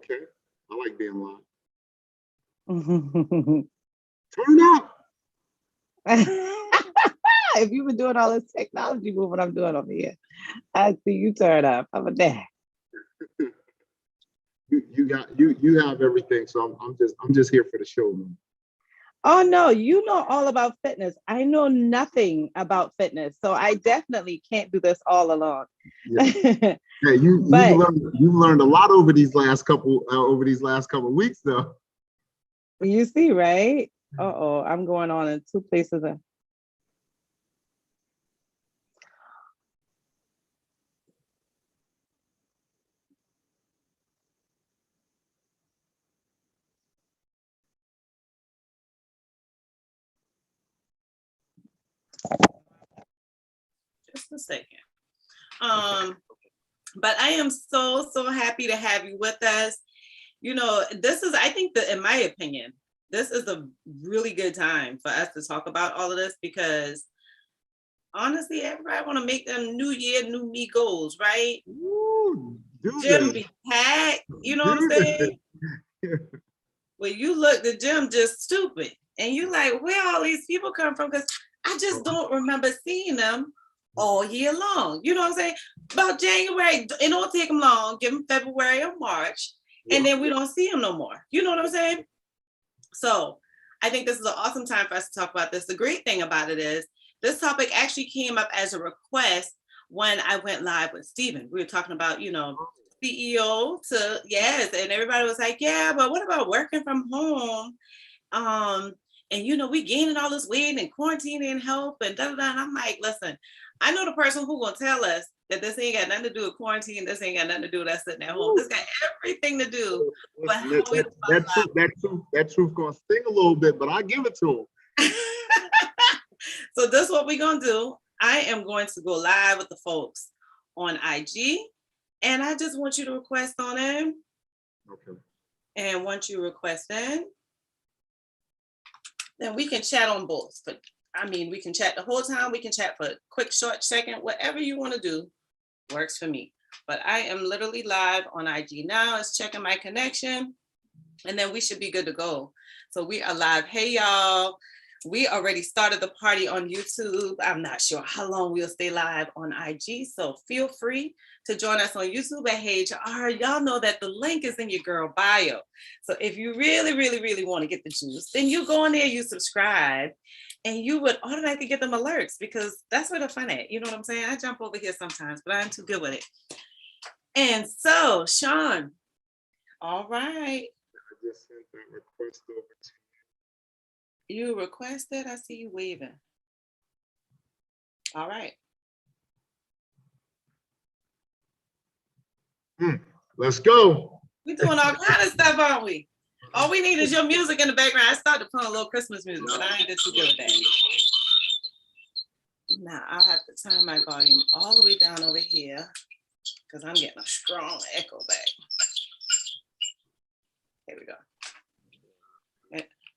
Okay. I like being live. If Turn up. you've been doing all this technology moving I'm doing over here, I see you turn up. How about that? You have everything, so I'm just here for the show, man. Oh no, you know all about fitness. I know nothing about fitness, so I definitely can't do this all alone. Yeah, you've learned a lot over these last couple weeks, though. You see, right? Uh-oh, I'm going on in two places. Just a second. But I am so happy to have you with us. You know, this is, I think that in my opinion, this is a really good time for us to talk about all of this, because honestly, everybody want to make them new year, new me goals, right? Ooh, Gym be packed, you know what I'm saying? Well, you look, the gym just stupid. And you like, where all these people come from? Because I just don't remember seeing them all year long. You know what I'm saying? About January, it don't take them long. Give them February or March, and then we don't see them no more. You know what I'm saying? So I think this is an awesome time for us to talk about this. The great thing about it is this topic actually came up as a request when I went live with Steven. We were talking about, you know, CEO to, yes, and everybody was like, yeah, but what about working from home? And you know, we gaining all this weight and quarantining and help and da da da. And I'm like, listen, I know the person who gonna tell us that this ain't got nothing to do with quarantine. This ain't got nothing to do with us sitting at home. This got everything to do with how we that truth gonna sting a little bit, but I give it to him. So this is what we're gonna do. I am going to go live with the folks on IG, and I just want you to request on in. Okay. And once you request in, then we can chat on both. But I mean, we can chat the whole time. We can chat for a quick, short second. Whatever you want to do works for me. But I am literally live on IG now. It's checking my connection, and then we should be good to go. So we are live. Hey, y'all. We already started the party on YouTube. I'm not sure how long we'll stay live on IG. So feel free to join us on YouTube at Heyyy HR. Y'all know that the link is in your girl bio. So if you really, really, really want to get the juice, then you go in there, you subscribe, and you would automatically get them alerts, because that's where the fun at. You know what I'm saying? I jump over here sometimes, but I'm too good with it. And so, Shawn, all right. I just sent that request over to you. You requested, I see you waving. All right. Let's go. We're doing all kind of stuff, aren't we? All we need is your music in the background. I started playing a little Christmas music, but I ain't too good with that. Now I'll have to turn my volume all the way down over here, because I'm getting a strong echo back. Here we go.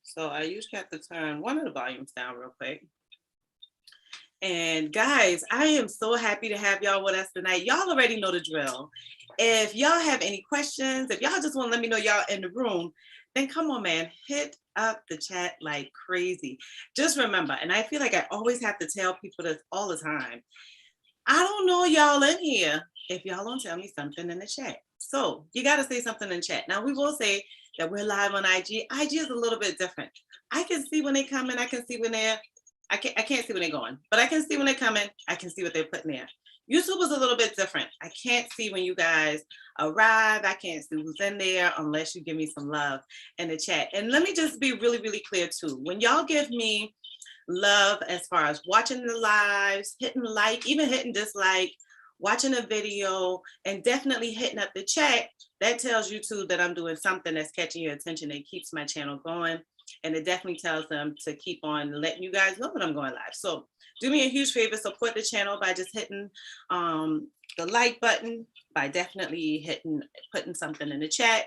So I usually have to turn one of the volumes down real quick. And guys, I am so happy to have y'all with us tonight. Y'all already know the drill. If y'all have any questions, if y'all just want to let me know y'all in the room, then come on, man, hit up the chat like crazy. Just remember, and I feel like I always have to tell people this all the time, I don't know y'all in here if y'all don't tell me something in the chat. So you got to say something in chat. Now we will say that we're live on IG. IG is a little bit different. I can see when they come in. I can see when they're, I can't see when they're going, but I can see when they're coming. I can see what they're putting there. YouTube is a little bit different. I can't see when you guys arrive. I can't see who's in there unless you give me some love in the chat. And let me just be really, really clear too. When y'all give me love as far as watching the lives, hitting like, even hitting dislike, watching a video, and definitely hitting up the chat, that tells YouTube that I'm doing something that's catching your attention and keeps my channel going. And it definitely tells them to keep on letting you guys know that I'm going live. So do me a huge favor, support the channel by just hitting the like button, by definitely putting something in the chat.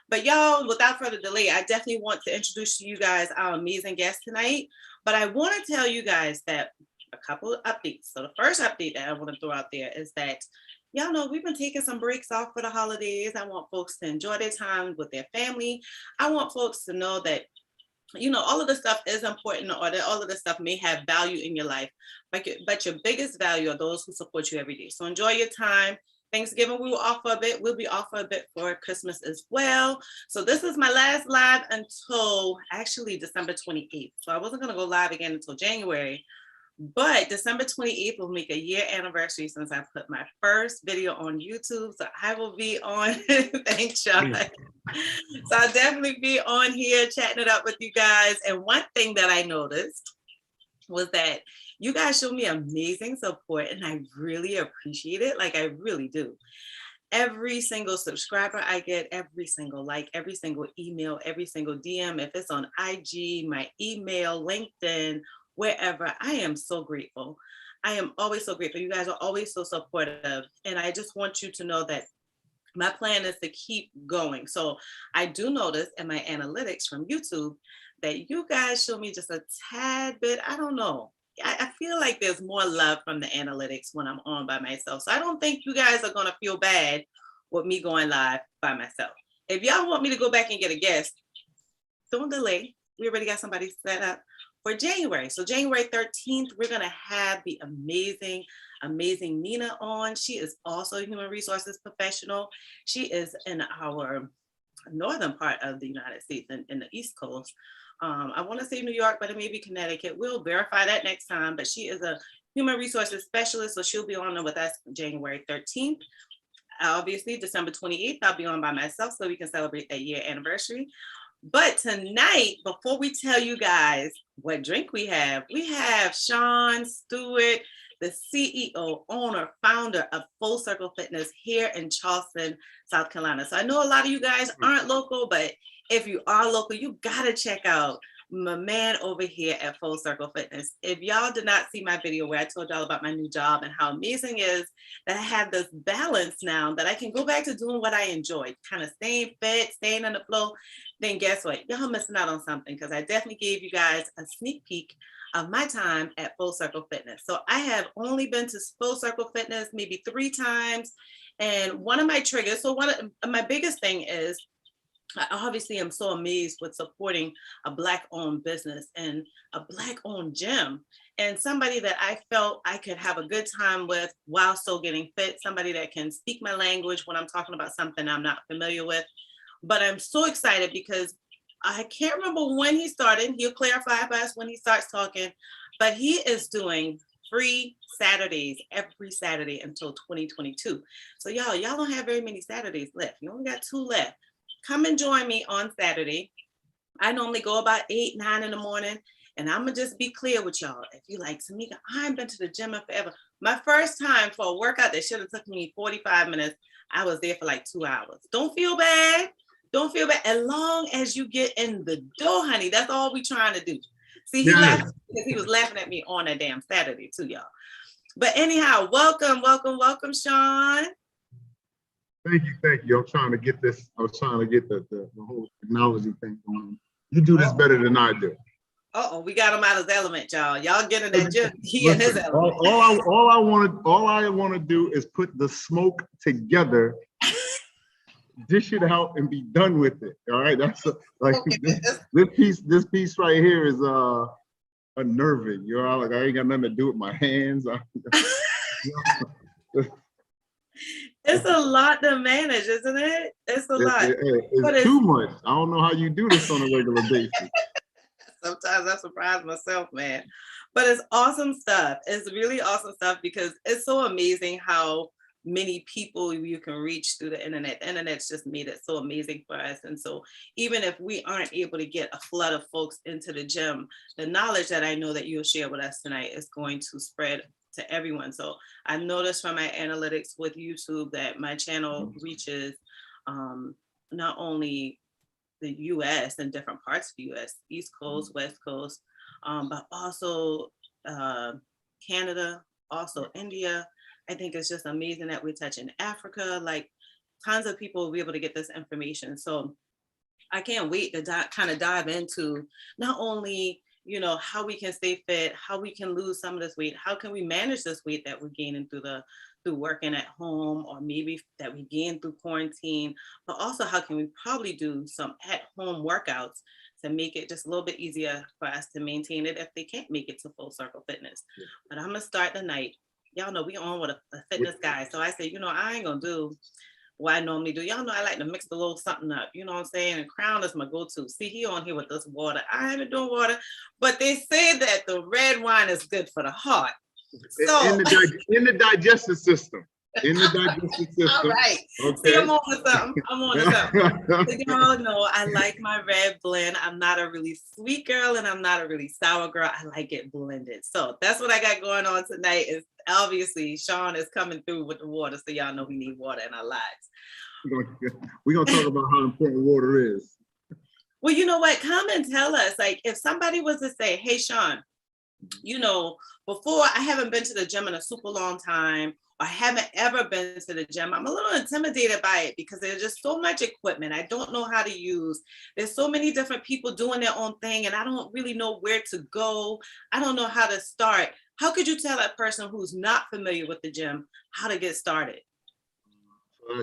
But y'all, without further delay, I definitely want to introduce to you guys our amazing guest tonight. But I want to tell you guys that a couple of updates. So the first update that I want to throw out there is that y'all know we've been taking some breaks off for the holidays. I want folks to enjoy their time with their family. I want folks to know that, you know, all of this stuff is important, or that all of this stuff may have value in your life, but your biggest value are those who support you every day. So enjoy your time. Thanksgiving, we will off for a bit. We'll be off for a bit for Christmas as well. So this is my last live until actually December 28th. So I wasn't going to go live again until January, but December 28th will make a year anniversary since I put my first video on YouTube. So I will be on, thanks, Shawn. So I'll definitely be on here chatting it up with you guys. And one thing that I noticed was that you guys show me amazing support, and I really appreciate it. Like, I really do. Every single subscriber I get, every single like, every single email, every single DM, if it's on IG, my email, LinkedIn, wherever, I am so grateful. I am always so grateful. You guys are always so supportive. And I just want you to know that my plan is to keep going. So I do notice in my analytics from YouTube that you guys show me just a tad bit, I don't know. I feel like there's more love from the analytics when I'm on by myself. So I don't think you guys are going to feel bad with me going live by myself. If y'all want me to go back and get a guest, don't delay. We already got somebody set up for January. So January 13th, we're going to have the amazing Nina on. She is also a human resources professional. She is in our northern part of the United States, in the East Coast. I want to say New York, but it may be Connecticut. We'll verify that next time. But she is a human resources specialist, so she'll be on with us January 13th. Obviously, December 28th, I'll be on by myself so we can celebrate that year anniversary. But tonight, before we tell you guys what drink we have Shawn Stuart, the CEO, owner, founder of Full Circle Fitness here in Charleston, South Carolina. So I know a lot of you guys aren't local, but if you are local, you gotta check out my man over here at Full Circle Fitness. If y'all did not see my video where I told y'all about my new job and how amazing it is that I have this balance now, that I can go back to doing what I enjoy, kind of staying fit, staying in the flow, then guess what? Y'all missing out on something, because I definitely gave you guys a sneak peek of my time at Full Circle Fitness. So I have only been to Full Circle Fitness maybe 3 times. And one of my triggers, so one of my biggest thing is, I obviously am so amazed with supporting a Black-owned business and a Black-owned gym, and somebody that I felt I could have a good time with while still getting fit, somebody that can speak my language when I'm talking about something I'm not familiar with. But I'm so excited because I can't remember when he started. He'll clarify for us when he starts talking, but he is doing free Saturdays every Saturday until 2022. So y'all don't have very many Saturdays left. You only got 2 left. Come and join me on Saturday. I normally go about 8, 9 in the morning, and I'm gonna just be clear with y'all. If you like, Tamika, I haven't been to the gym in forever. My first time for a workout that should have took me 45 minutes, I was there for like 2 hours. Don't feel bad. Don't feel bad. As long as you get in the door, honey, that's all we trying to do. See, he laughed because he was laughing at me on that damn Saturday too, y'all. But anyhow, welcome, Shawn. Thank you. I'm trying to get this. I was trying to get the whole technology thing going. You do this better than I do. We got him out of his element, y'all. Y'all get in that gym. He in his element. All I want to do is put the smoke together, dish it out, and be done with it. All right, that's this piece right here is unnerving. You know, like I ain't got nothing to do with my hands. It's a lot to manage, isn't it? It's a lot. It's too much. I don't know how you do this on a regular basis. Sometimes I surprise myself, man. But it's awesome stuff. It's really awesome stuff because it's so amazing how many people you can reach through the internet. The internet's just made it so amazing for us. And so even if we aren't able to get a flood of folks into the gym, the knowledge that I know that you'll share with us tonight is going to spread to everyone. So I noticed from my analytics with YouTube that my channel reaches not only the US and different parts of the US, East Coast, West Coast, but also Canada, also India. I think it's just amazing that we're touching Africa. Like tons of people will be able to get this information. So I can't wait to kind of dive into not only, you know, how we can stay fit, how we can lose some of this weight, how can we manage this weight that we're gaining through the through working at home, or maybe that we gained through quarantine, but also how can we probably do some at-home workouts to make it just a little bit easier for us to maintain it if they can't make it to Full Circle Fitness. Yeah. But I'm gonna start the night. Y'all know we on with a fitness guy. So I say, you know, I ain't gonna do what I normally do. Y'all know I like to mix a little something up. You know what I'm saying? And Crown is my go-to. See, he on here with this water. I haven't doing water, but they say that the red wine is good for the heart. So in the digestive system. In the digestive system. all right. Okay. See, I'm on to something. I'm on to something. So y'all know I like my red blend. I'm not a really sweet girl and I'm not a really sour girl. I like it blended. So that's what I got going on tonight. Is obviously Shawn is coming through with the water. So y'all know we need water in our lives. We're gonna talk about how important water is. Well, you know what? Come and tell us. Like if somebody was to say, hey, Shawn, you know, before I haven't been to the gym in a super long time, or I haven't ever been to the gym, I'm a little intimidated by it because there's just so much equipment I don't know how to use. There's so many different people doing their own thing and I don't really know where to go. I don't know how to start. How could you tell that person who's not familiar with the gym how to get started? So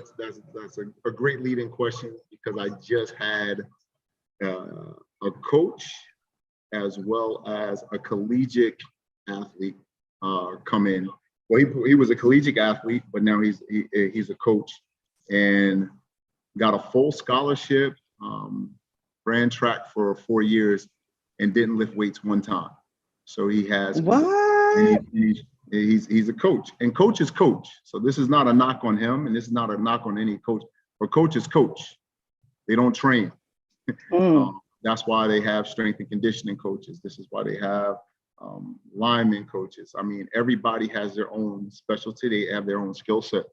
that's a great leading question, because I just had a coach as well as a collegiate athlete come in. Well, he was a collegiate athlete, but now he's a coach and got a full scholarship, ran track for 4 years and didn't lift weights one time. So he has What? He's a coach, and coach is coach. So this is not a knock on him, and this is not a knock on any coach. But coach is coach. They don't train. That's why they have strength and conditioning coaches. This is why they have lineman coaches. I mean, everybody has their own specialty. They have their own skill set.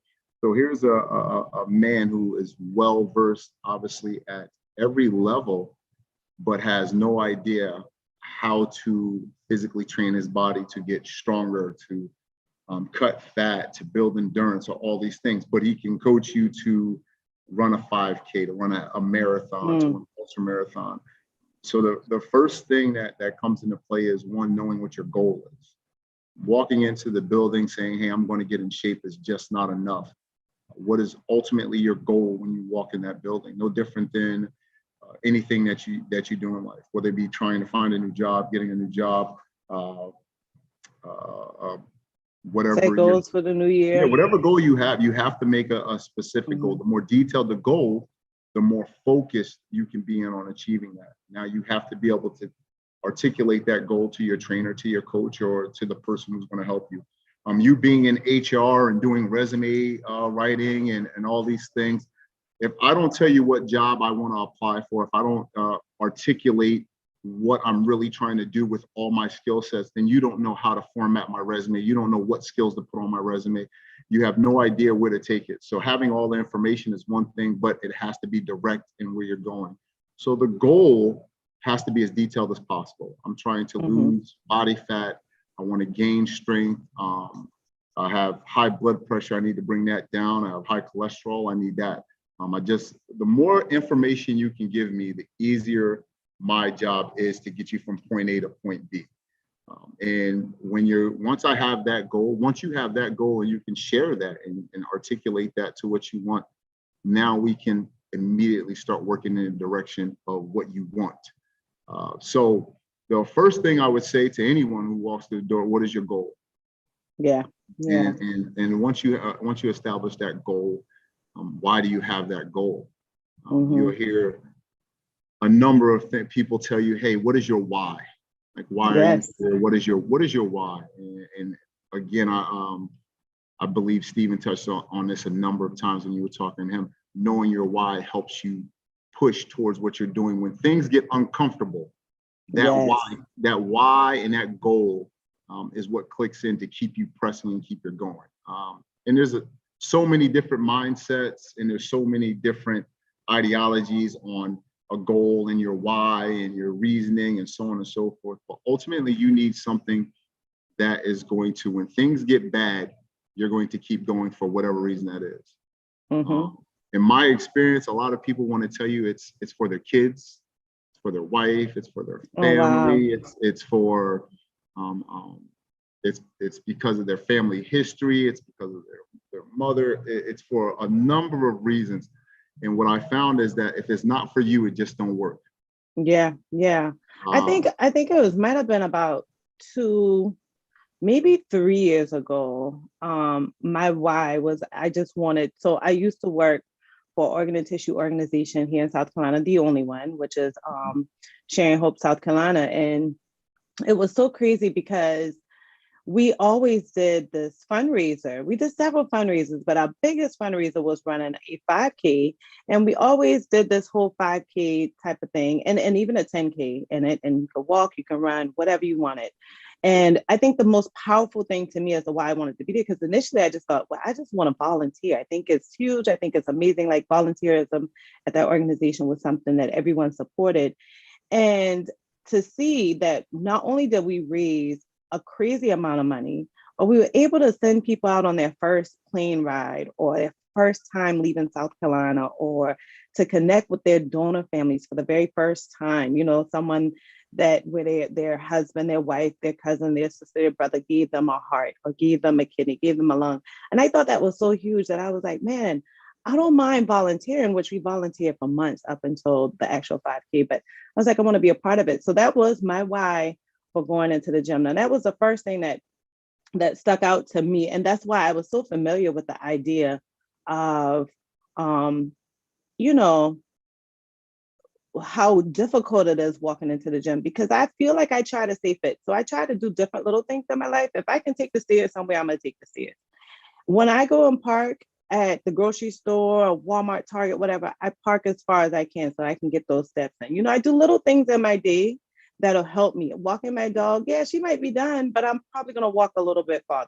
So here's a man who is well versed, obviously, at every level, but has no idea how to physically train his body to get stronger, to cut fat, to build endurance, or all these things. But he can coach you to run a 5K, to run a marathon, to run an ultra marathon. So the first thing that comes into play is, one, knowing what your goal is. Walking into the building saying, hey, I'm going to get in shape is just not enough. What is ultimately your goal when you walk in that building? No different than anything that you do in life, whether it be trying to find a new job, getting a new job, whatever. Set goals for the new year. Yeah, whatever goal you have to make a specific goal. The more detailed the goal, the more focused you can be on achieving that. Now you have to be able to articulate that goal to your trainer, to your coach, or to the person who's going to help you. You being in HR and doing resume writing and all these things, if I don't tell you what job I want to apply for, if I don't articulate what I'm really trying to do with all my skill sets, then you don't know how to format my resume. You don't know what skills to put on my resume. You have no idea where to take it. So having all the information is one thing, but it has to be direct in where you're going. So the goal has to be as detailed as possible. I'm trying to lose body fat. I want to gain strength. I have high blood pressure. I need to bring that down. I have high cholesterol. I need that. The more information you can give me, the easier my job is to get you from point A to point B. And once I have that goal, once you have that goal and you can share that and articulate that to what you want, now we can immediately start working in the direction of what you want. So the first thing I would say to anyone who walks through the door, what is your goal? Yeah. And once you establish that goal, why do you have that goal? You'll hear a number of people tell you, hey, what is your why? Like, why are you here? What is your why? And again, I believe Stephen touched on this a number of times when you were talking to him. Knowing your why helps you push towards what you're doing when things get uncomfortable. That why and that goal is what clicks in to keep you pressing and keep you going. And there's so many different mindsets, and there's so many different ideologies on a goal and your why and your reasoning and so on and so forth. But ultimately, you need something that is going to, when things get bad, you're going to keep going for whatever reason that is. In my experience, a lot of people want to tell you it's for their kids, it's for their wife, it's for their family, it's for it's because of their family history. It's because of their mother. It's for a number of reasons. And what I found is that if it's not for you, it just don't work. Yeah. I think it might have been about 2, maybe 3 years ago. My why was I used to work for organ and tissue organization here in South Carolina, the only one, which is Sharing Hope, South Carolina. And it was so crazy because we always did this fundraiser. We did several fundraisers, but our biggest fundraiser was running a 5K. And we always did this whole 5K type of thing, and even a 10K in it. And you can walk, you can run, whatever you wanted. And I think the most powerful thing to me as to why I wanted to be there, because initially I just thought, well, I just want to volunteer. I think it's huge. I think it's amazing. Like volunteerism at that organization was something that everyone supported. And to see that not only did we raise a crazy amount of money, but we were able to send people out on their first plane ride or their first time leaving South Carolina, or to connect with their donor families for the very first time. Someone that where their husband, their wife, their cousin, their sister, their brother gave them a heart or gave them a kidney, gave them a lung. And I thought that was so huge that I was like, man, I don't mind volunteering, which we volunteered for months up until the actual 5K. But I was like, I want to be a part of it. So that was my why for going into the gym. Now, that was the first thing that stuck out to me. And that's why I was so familiar with the idea of, how difficult it is walking into the gym, because I feel like I try to stay fit. So I try to do different little things in my life. If I can take the stairs somewhere, I'm going to take the stairs. When I go and park at the grocery store, Walmart, Target, whatever, I park as far as I can so I can get those steps in. I do little things in my day that'll help me. Walking my dog, yeah, she might be done, but I'm probably going to walk a little bit farther.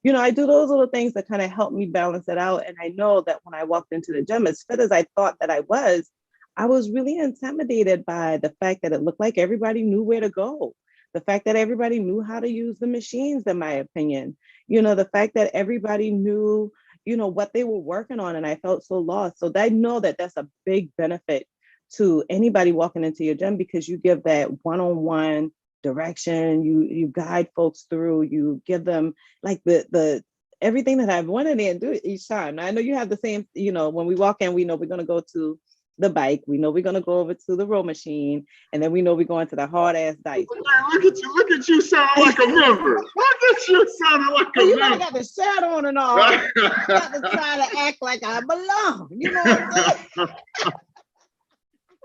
I do those little things that kind of help me balance it out. And I know that when I walked into the gym, as fit as I thought that I was really intimidated by the fact that it looked like everybody knew where to go. The fact that everybody knew how to use the machines, in my opinion. The fact that everybody knew, what they were working on, and I felt so lost. So I know that that's a big benefit to anybody walking into your gym, because you give that one-on-one direction, you guide folks through, you give them like the everything that I've wanted to do each time. Now, I know you have the same, when we walk in, we know we're going to go to the bike, we know we're going to go over to the row machine, and then we know we're going to the hard ass dice. Look at you sounding like a member. Look at you sounding like a member. I got the shirt on and all. I got to try to act like I belong. You know what I'm saying?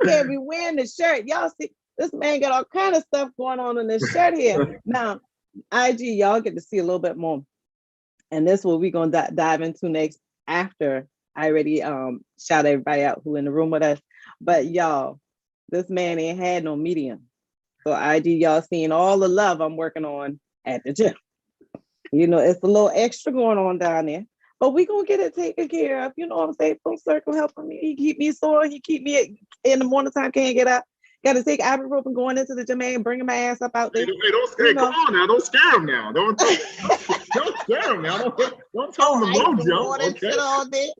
Can't be wearing the shirt. Y'all see, this man got all kind of stuff going on in this shirt here. Now, IG, y'all get to see a little bit more. And this is what we're going to dive into next after I already shout everybody out who in the room with us. But y'all, this man ain't had no medium. So IG, y'all seeing all the love I'm working on at the gym. It's a little extra going on down there. But we gonna get it taken care of. You know what I'm saying? Full circle helping me. He keep me sore. He keep me in the morning time, can't get up. Got to take ibuprofen going into the gym and bringing my ass up out there. Hey, come on now. Don't scare him now. Don't scare him now. Don't tell him to low jump. Okay. All day.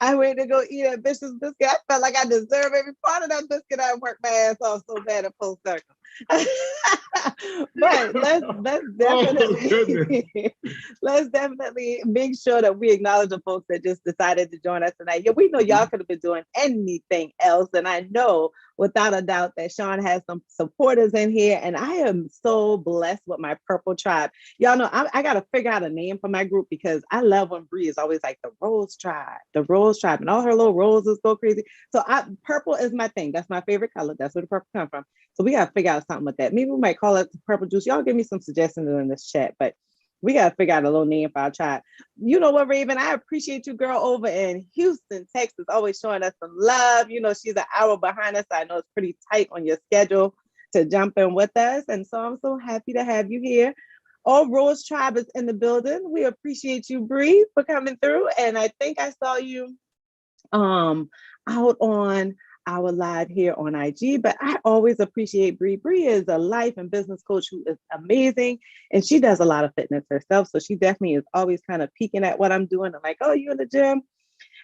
I went to go eat a vicious biscuit. I felt like I deserve every part of that biscuit. I worked my ass off so bad at full circle. But let's definitely make sure that we acknowledge the folks that just decided to join us tonight. Yeah, we know y'all could have been doing anything else, and I know without a doubt that Shawn has some supporters in here, and I am so blessed with my purple tribe. Y'all know I got to figure out a name for my group, because I love when Bree is always like the Rose Tribe, and all her little roses go crazy. So purple is my thing. That's my favorite color. That's where the purple comes from. So we got to figure out something with that. Maybe we might call it purple juice. Y'all give me some suggestions in this chat, but we got to figure out a little name for our tribe. You know what, Raven? I appreciate you, girl, over in Houston, Texas, always showing us some love. She's an hour behind us. I know it's pretty tight on your schedule to jump in with us. And so I'm so happy to have you here. All Rose Tribe is in the building. We appreciate you, Bree, for coming through. And I think I saw you out on our live here on IG, but I always appreciate Bree. Bree is a life and business coach who is amazing, and she does a lot of fitness herself. So she definitely is always kind of peeking at what I'm doing. I'm like, oh, you in the gym?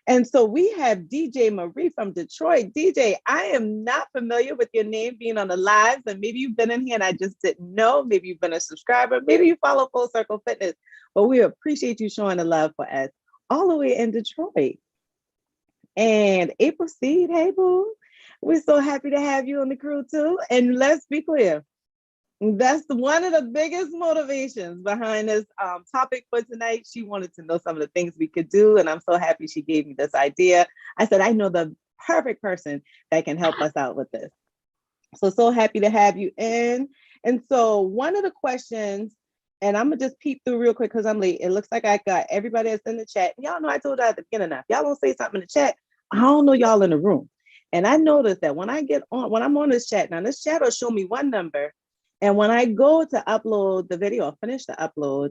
And so we have DJ Marie from Detroit. DJ, I am not familiar with your name being on the lives, and maybe you've been in here and I just didn't know. Maybe you've been a subscriber. Maybe you follow Full Circle Fitness, but we appreciate you showing the love for us all the way in Detroit. And April Seed, hey boo. We're so happy to have you on the crew too. And let's be clear, that's one of the biggest motivations behind this topic for tonight. She wanted to know some of the things we could do, and I'm so happy she gave me this idea. I said, I know the perfect person that can help us out with this. So happy to have you in. And so one of the questions, and I'm gonna just peep through real quick because I'm late. It looks like I got everybody that's in the chat. Y'all know I told you at the beginning, if y'all don't say something in the chat, I don't know y'all in the room. And I noticed that when I'm on this chat, now this chat will show me one number. And when I go to upload the video or finish the upload,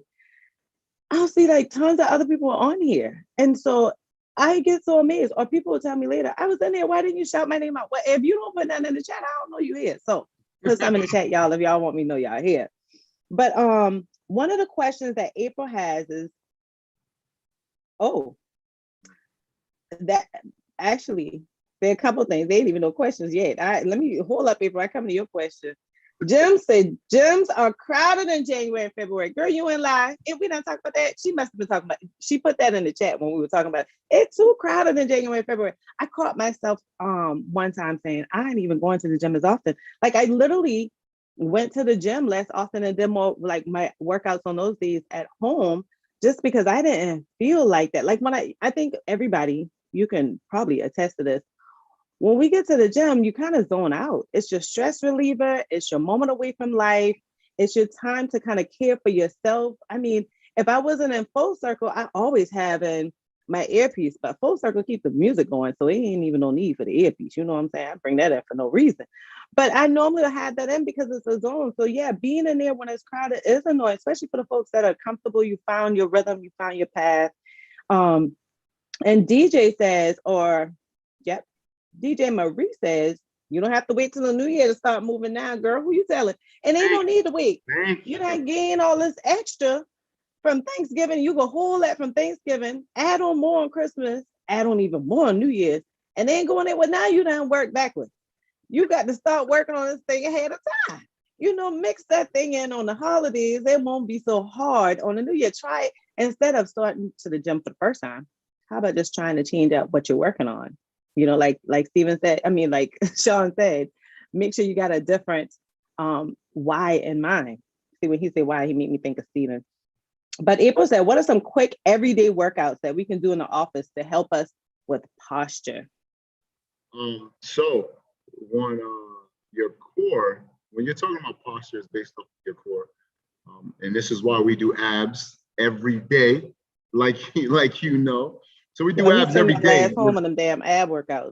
I'll see like tons of other people are on here. And so I get so amazed, or people will tell me later, I was in there, why didn't you shout my name out? Well, if you don't put nothing in the chat, I don't know you here. So put something in the chat, y'all, if y'all want me to know y'all here. But one of the questions that April has is, that actually, there are a couple of things. They didn't even know questions yet. Let me hold up, April. I come to your question. Jim said gyms are crowded in January and February. Girl, you ain't lie. If we don't talk about that, she must have been talking about. She put that in the chat when we were talking about it. It's too crowded in January and February. I caught myself one time saying I ain't even going to the gym as often. Like I literally went to the gym less often and did more like my workouts on those days at home, just because I didn't feel like that. Like when I think everybody, you can probably attest to this. When we get to the gym, you kind of zone out. It's your stress reliever. It's your moment away from life. It's your time to kind of care for yourself. I mean, if I wasn't in Full Circle, I always have in my earpiece, but Full Circle keeps the music going. So it ain't even no need for the earpiece. You know what I'm saying? I bring that in for no reason. But I normally have that in because it's a zone. So yeah, being in there when it's crowded is annoying, especially for the folks that are comfortable. You found your rhythm, you found your path. And DJ says, yep. DJ Marie says, you don't have to wait till the new year to start moving now, girl. Who you telling? And they don't need to wait. You don't gain all this extra from Thanksgiving. You go hold that from Thanksgiving, add on more on Christmas, add on even more on New Year's, and then going in, well, now you done work backwards. You got to start working on this thing ahead of time. You know, mix that thing in on the holidays. It won't be so hard on the new year. Try it instead of starting to the gym for the first time. How about just trying to change up what you're working on? You know, like Steven said, like Shawn said, make sure you got a different why in mind. See, when he said why, he made me think of Steven. But April said, what are some quick everyday workouts that we can do in the office to help us with posture? So on your core, when you're talking about posture, is based off your core. And this is why we do abs every day, like you know. So we do abs every day. Home on them damn ab workouts.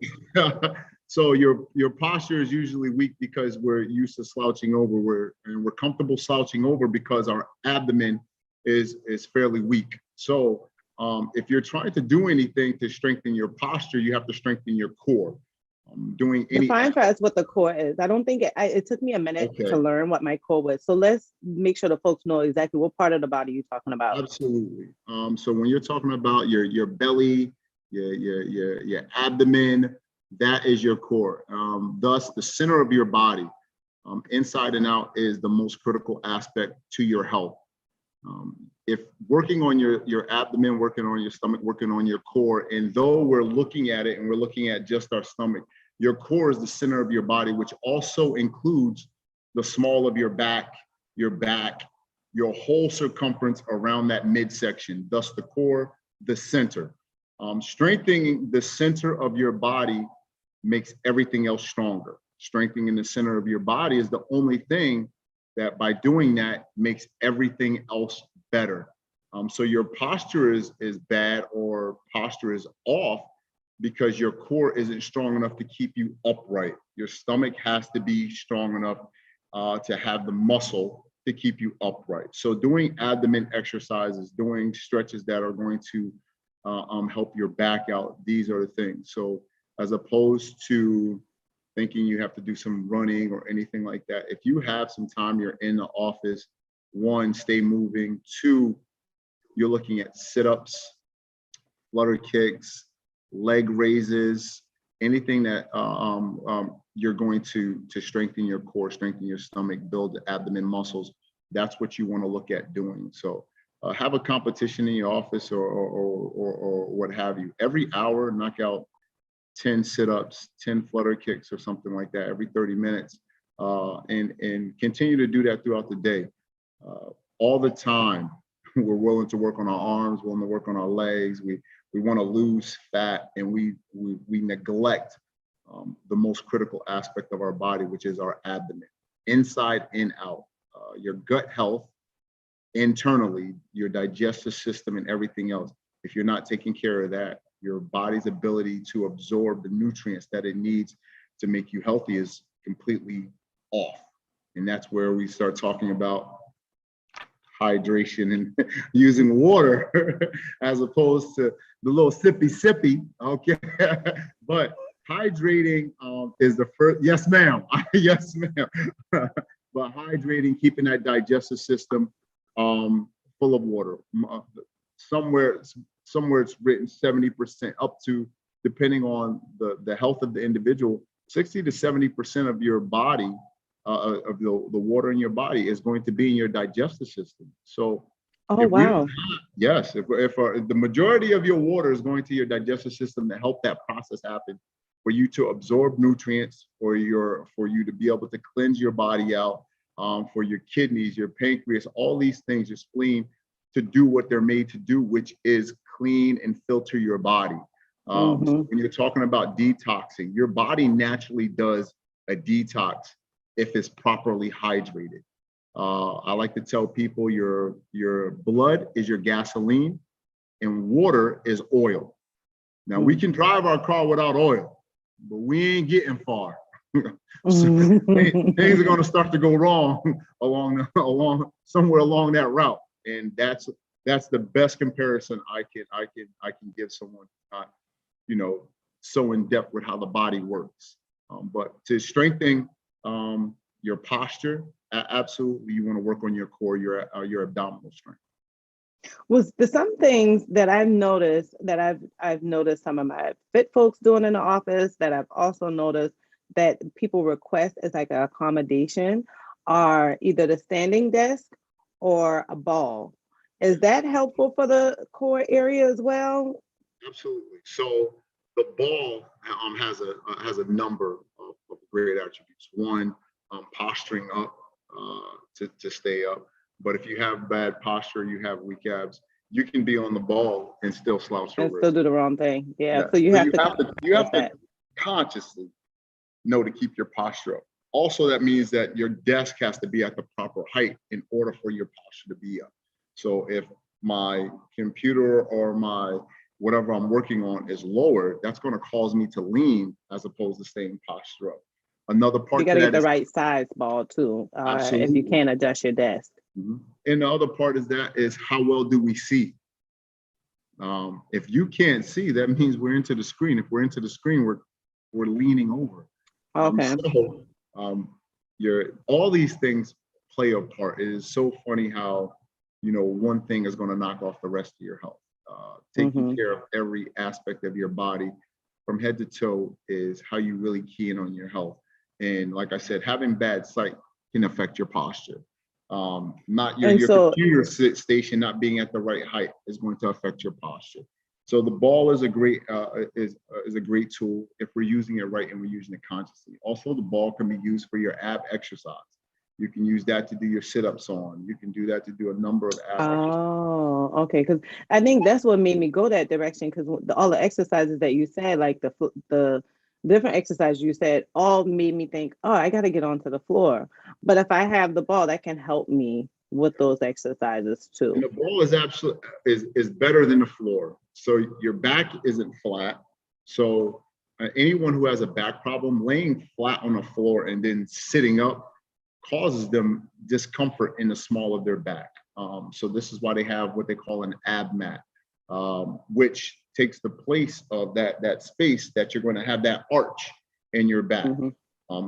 So your posture is usually weak because we're used to slouching over. We're comfortable slouching over because our abdomen is fairly weak. So if you're trying to do anything to strengthen your posture, you have to strengthen your core. Define for us what the core is. I don't think it took me a minute to learn what my core was. So let's make sure the folks know exactly what part of the body you're talking about. Absolutely. So when you're talking about your belly, your abdomen, that is your core. Thus, the center of your body, inside and out, is the most critical aspect to your health. If working on your abdomen, working on your stomach, working on your core, and though we're looking at it and we're looking at just our stomach, your core is the center of your body, which also includes the small of your back, your whole circumference around that midsection, thus the core, the center. Strengthening the center of your body makes everything else stronger. Strengthening the center of your body is the only thing that by doing that makes everything else better. So your posture is bad or posture is off because your core isn't strong enough to keep you upright. Your stomach has to be strong enough to have the muscle to keep you upright. So doing abdomen exercises, doing stretches that are going to help your back out, these are the things. So as opposed to thinking you have to do some running or anything like that, if you have some time, you're in the office, 1, stay moving, 2, you're looking at sit-ups, flutter kicks, leg raises, anything that you're going to strengthen your core, strengthen your stomach, build the abdomen muscles. That's what you want to look at doing. So have a competition in your office or what have you. Every hour, knock out 10 sit-ups, 10 flutter kicks or something like that every 30 minutes. And continue to do that throughout the day. All the time, we're willing to work on our arms, willing to work on our legs. We want to lose fat, and we neglect the most critical aspect of our body, which is our abdomen, inside and out. Your gut health internally, your digestive system and everything else. If you're not taking care of that, your body's ability to absorb the nutrients that it needs to make you healthy is completely off. And that's where we start talking about hydration and using water as opposed to the little sippy, okay? But hydrating is the first, yes ma'am, yes ma'am. But hydrating, keeping that digestive system full of water. Somewhere it's written 70% up to, depending on the health of the individual, 60 to 70% of your body, of the water in your body is going to be in your digestive system. So, wow. Yes, if the majority of your water is going to your digestive system to help that process happen, for you to absorb nutrients, for you to be able to cleanse your body out, for your kidneys, your pancreas, all these things, your spleen, to do what they're made to do, which is clean and filter your body. So when you're talking about detoxing, your body naturally does a detox if it's properly hydrated. I like to tell people your blood is your gasoline and water is oil. Now we can drive our car without oil, but we ain't getting far. So things are going to start to go wrong somewhere along that route, and that's the best comparison I can give someone, so in depth with how the body works. But to strengthen your posture, absolutely, you want to work on your core, your abdominal strength. Was there some things that I've noticed I've noticed some of my fit folks doing in the office that I've also noticed that people request as like an accommodation are either the standing desk or a ball. Is that helpful for the core area as well? Absolutely. So the ball has a number of great attributes. One, posturing up to stay up. But if you have bad posture, you have weak abs, you can be on the ball and still slouch your and wrist. still do the wrong thing. Yeah. So you have to consciously know to keep your posture up. Also, that means that your desk has to be at the proper height in order for your posture to be up. So if my computer or my whatever I'm working on is lower, that's going to cause me to lean as opposed to staying posture up. Another part you got to get the right size ball too, if you can't adjust your desk. And the other part is how well do we see? If you can't see, that means we're into the screen. If we're into the screen, we're leaning over. Okay. All these things play a part. It is so funny how one thing is going to knock off the rest of your health. Taking care of every aspect of your body from head to toe is how you really key in on your health. And like I said, having bad sight can affect your posture. Not your computer station not being at the right height is going to affect your posture. So the ball is a great is a great tool if we're using it right and we're using it consciously. Also, the ball can be used for your ab exercise. You can use that to do your sit-ups on. You can do that to do a number of ab exercises. Oh, okay. Because I think that's what made me go that direction. Because all the exercises that you said, like the different exercises you said, all made me think, oh, I got to get onto the floor. But if I have the ball, that can help me with those exercises too. And the ball is absolutely is better than the floor. So your back isn't flat. So anyone who has a back problem, laying flat on the floor and then sitting up causes them discomfort in the small of their back. So this is why they have what they call an ab mat, which takes the place of that space that you're going to have that arch in your back.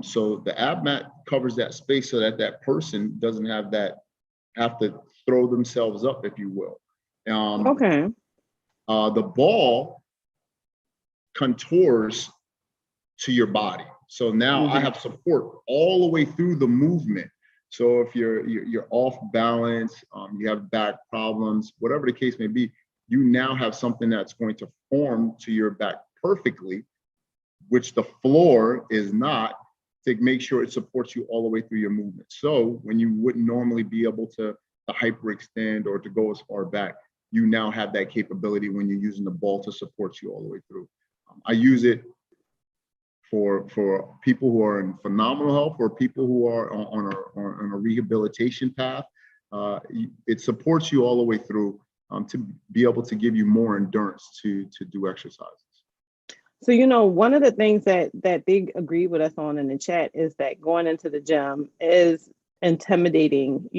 So the ab mat covers that space so that person doesn't have to throw themselves up, if you will. The ball contours to your body. So now I have support all the way through the movement. So if you're off balance, you have back problems, whatever the case may be, you now have something that's going to form to your back perfectly, which the floor is not, to make sure it supports you all the way through your movement. So when you wouldn't normally be able to hyperextend or to go as far back, you now have that capability when you're using the ball to support you all the way through. I use it for people who are in phenomenal health, or people who are on a rehabilitation path. It supports you all the way through to be able to give you more endurance to do exercises. So, one of the things that they agree with us on in the chat is that going into the gym is intimidating.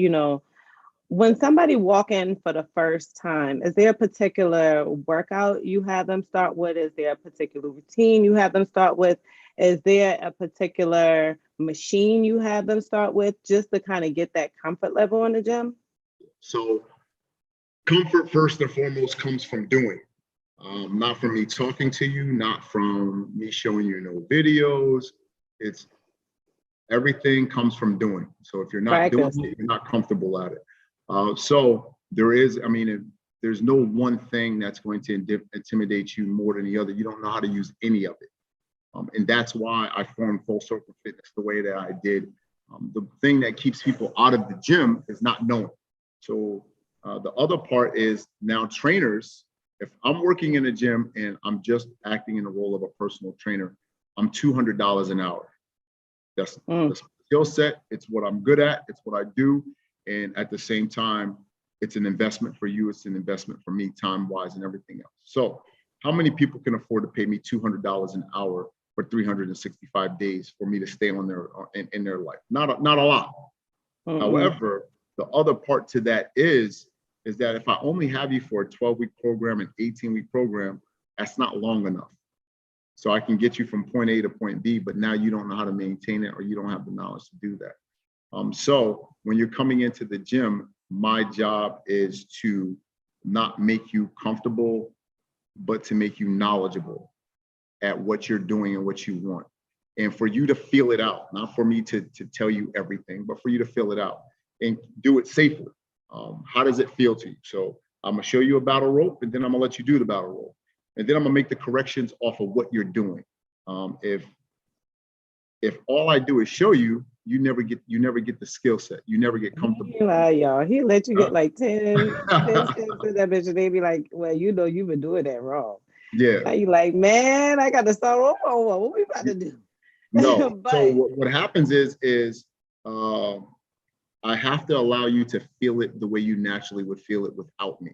When somebody walk in for the first time, is there a particular workout you have them start with? Is there a particular routine you have them start with? Is there a particular machine you have them start with, just to kind of get that comfort level in the gym? So comfort first and foremost comes from doing. Not from me talking to you, not from me showing you no videos. It's everything comes from doing. So if you're not doing it, you're not comfortable at it. So there's no one thing that's going to intimidate you more than the other. You don't know how to use any of it. And that's why I formed Full Circle Fitness the way that I did. The thing that keeps people out of the gym is not knowing. So the other part is now trainers. If I'm working in a gym and I'm just acting in the role of a personal trainer, I'm $200 an hour. That's the skill set. It's what I'm good at. It's what I do. And at the same time, it's an investment for you. It's an investment for me, time-wise and everything else. So how many people can afford to pay me $200 an hour for 365 days for me to stay on in their life? Not a lot. However, the other part to that is that if I only have you for a 12-week program, an 18-week program, that's not long enough. So I can get you from point A to point B, but now you don't know how to maintain it, or you don't have the knowledge to do that. So when you're coming into the gym, my job is to not make you comfortable, but to make you knowledgeable at what you're doing and what you want. And for you to feel it out, not for me to tell you everything, but for you to feel it out and do it safely. How does it feel to you? So I'm gonna show you a battle rope, and then I'm gonna let you do the battle rope. And then I'm gonna make the corrections off of what you're doing. If all I do is show you, you never get the skill set. You never get comfortable. Y'all. He let you get like 10 steps in that bitch, and they be like, well, you've been doing that wrong. Yeah. Now you like, man, I got to start over. What we about to do? No. But, so what happens is I have to allow you to feel it the way you naturally would feel it without me.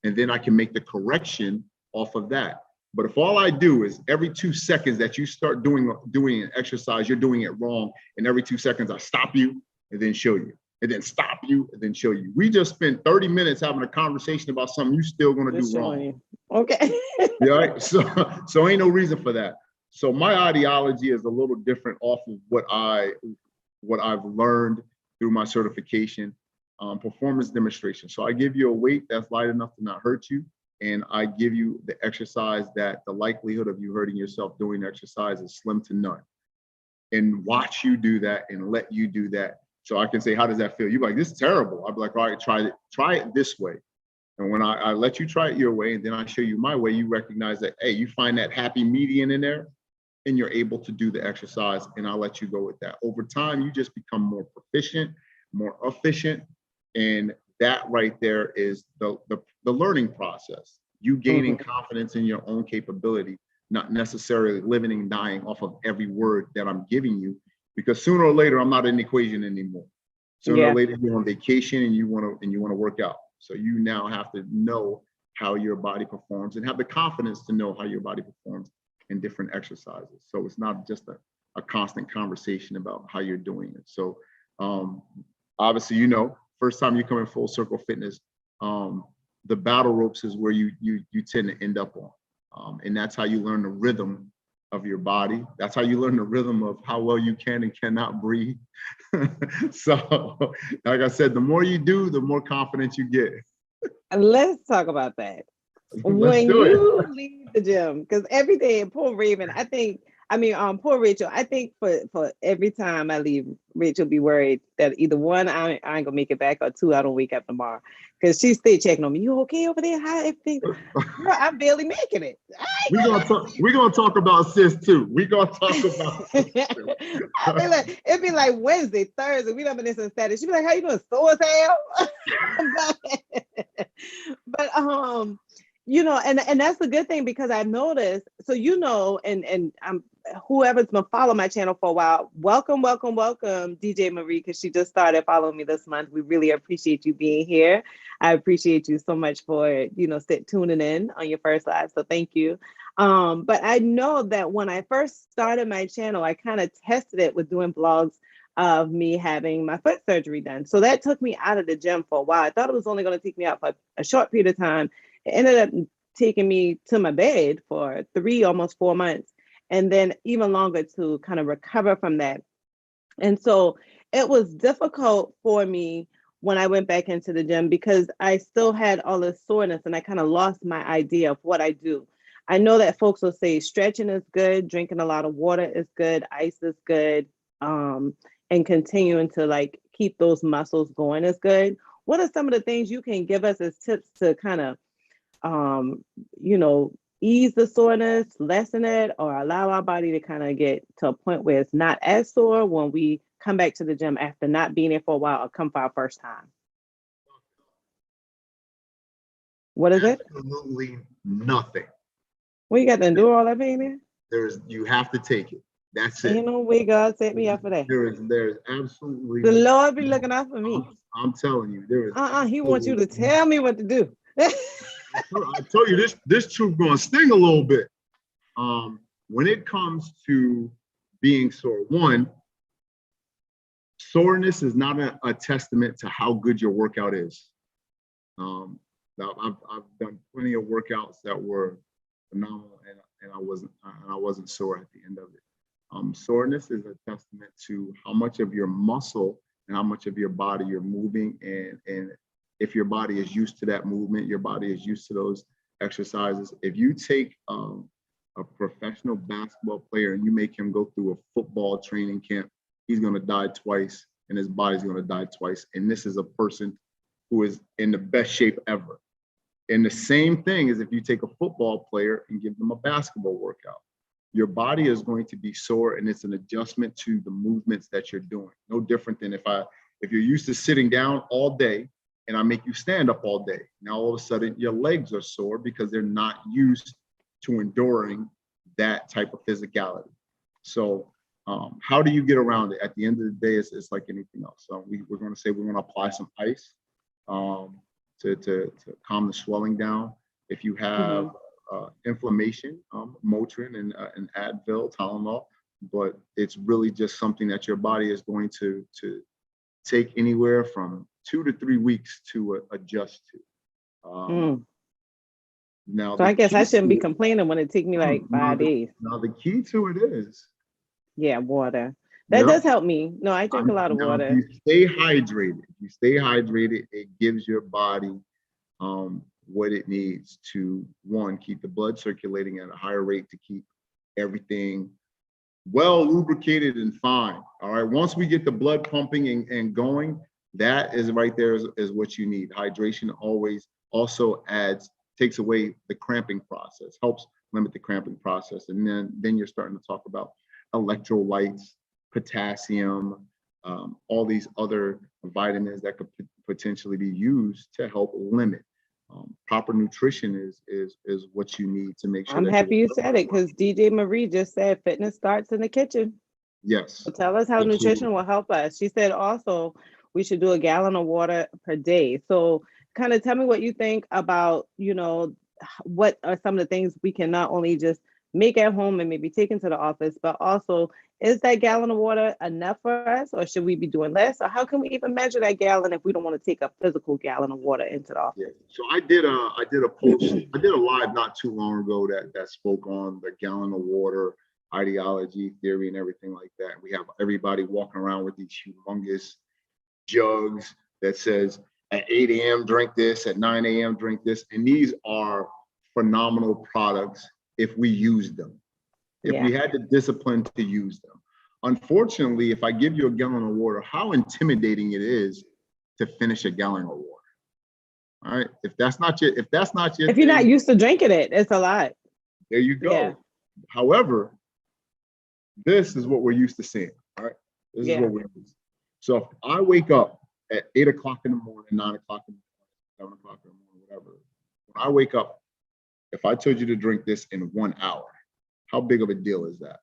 And then I can make the correction off of that. But if all I do is every 2 seconds that you start doing an exercise, you're doing it wrong. And every 2 seconds I stop you and then show you, and then stop you and then show you. We just spent 30 minutes having a conversation about something you're still gonna do wrong. Okay. Yeah, right? So ain't no reason for that. So my ideology is a little different off of what I've learned through my certification, performance demonstration. So I give you a weight that's light enough to not hurt you. And I give you the exercise that the likelihood of you hurting yourself doing exercise is slim to none. And watch you do that and let you do that. So I can say, how does that feel? You're like, this is terrible. I'll be like, all right, try it this way. And when I let you try it your way, and then I show you my way, you recognize that, hey, you find that happy median in there, and you're able to do the exercise, and I'll let you go with that. Over time, you just become more proficient, more efficient, and that right there is the learning process. You gaining confidence in your own capability, not necessarily living and dying off of every word that I'm giving you, because sooner or later I'm not in the equation anymore. Sooner or later you're on vacation and you want to work out. So you now have to know how your body performs and have the confidence to know how your body performs in different exercises. So it's not just a constant conversation about how you're doing it. So obviously, first time you come in Full Circle Fitness, the battle ropes is where you tend to end up on. And that's how you learn the rhythm of your body. That's how you learn the rhythm of how well you can and cannot breathe. So like I said, the more you do, the more confidence you get. Let's talk about that. Let's when do it. you leave the gym, because every day, poor Raven, poor Rachel, I think for every time I leave, Rachel be worried that either one, I ain't gonna make it back, or two, I don't wake up tomorrow. Because she stay checking on me. You okay over there? How everything? Girl, I'm barely making it. We're gonna talk about sis too. We're gonna talk about sis too. It'd be like Wednesday, Thursday. We done been in some status. She'd be like, how you doing? Sore as hell. but and that's the good thing, because I noticed, so and whoever's been following my channel for a while, welcome DJ Marie, because she just started following me this month. We really appreciate you being here. I appreciate you so much for tuning in on your first live, so thank you. But I know that when I first started my channel, I kind of tested it with doing vlogs of me having my foot surgery done. So that took me out of the gym for a while. I thought it was only going to take me out for a short period of time. It ended up taking me to my bed for 3, almost 4 months, and then even longer to kind of recover from that. And so it was difficult for me when I went back into the gym, because I still had all this soreness, and I kind of lost my idea of what I do. I know that folks will say stretching is good, drinking a lot of water is good, ice is good, and continuing to keep those muscles going is good. What are some of the things you can give us as tips to kind of ease the soreness, lessen it, or allow our body to kind of get to a point where it's not as sore when we come back to the gym after not being there for a while, or come for our first time? What is it? Absolutely nothing. Well, you got to endure all that pain there? You have to take it. That's it. Ain't no way God set me up for that. There's absolutely. The Lord be looking out for me. I'm telling you, there is. He wants you to tell me what to do. I told you this truth gonna sting a little bit. When it comes to being sore, one, soreness is not a testament to how good your workout is. Now I've done plenty of workouts that were phenomenal, and I wasn't sore at the end of it. Soreness is a testament to how much of your muscle and how much of your body you're moving, and if your body is used to that movement, your body is used to those exercises. If you take a professional basketball player and you make him go through a football training camp, he's going to die twice, and his body's going to die twice. And this is a person who is in the best shape ever. And the same thing is if you take a football player and give them a basketball workout, your body is going to be sore, and it's an adjustment to the movements that you're doing. No different than if you're used to sitting down all day and I make you stand up all day. Now all of a sudden your legs are sore because they're not used to enduring that type of physicality. So how do you get around it? At the end of the day, it's like anything else. So we're going to say we're going to apply some ice to calm the swelling down. If you have inflammation, Motrin and Advil, Tylenol, but it's really just something that your body is going to take anywhere from 2 to 3 weeks to adjust to. Now, so I guess I shouldn't be complaining when it takes me like 5 days. Now the key to it is, water. That does help me. No, I drink a lot of water. If you stay hydrated, it gives your body what it needs to, one, keep the blood circulating at a higher rate, to keep everything well lubricated and fine. All right. Once we get the blood pumping and going, that is right there is what you need. Hydration always also takes away the cramping process, helps limit the cramping process. And then you're starting to talk about electrolytes, potassium, all these other vitamins that could potentially be used to help limit. Proper nutrition is what you need to make sure. I'm happy you said it, because DJ Marie just said fitness starts in the kitchen. Yes. So tell us how nutrition will help us. She said also we should do a gallon of water per day. So kind of tell me what you think about, what are some of the things we can not only just make at home and maybe take into the office, but also, is that gallon of water enough for us, or should we be doing less? Or how can we even measure that gallon if we don't want to take a physical gallon of water into the office? Yeah. So I did a post, I did a live not too long ago that spoke on the gallon of water ideology, theory, and everything like that. We have everybody walking around with these humongous jugs that says at 8 a.m. drink this, at 9 a.m. drink this, and these are phenomenal products if we used them, if we had the discipline to use them. Unfortunately, if I give you a gallon of water, how intimidating it is to finish a gallon of water. All right. If you're not used to drinking it, it's a lot. There you go. Yeah. However, this is what we're used to seeing. All right. This is what we're used to. So if I wake up at 8 o'clock in the morning, 9 o'clock in the morning, 7 o'clock in the morning, whatever. When I wake up, if I told you to drink this in 1 hour, how big of a deal is that?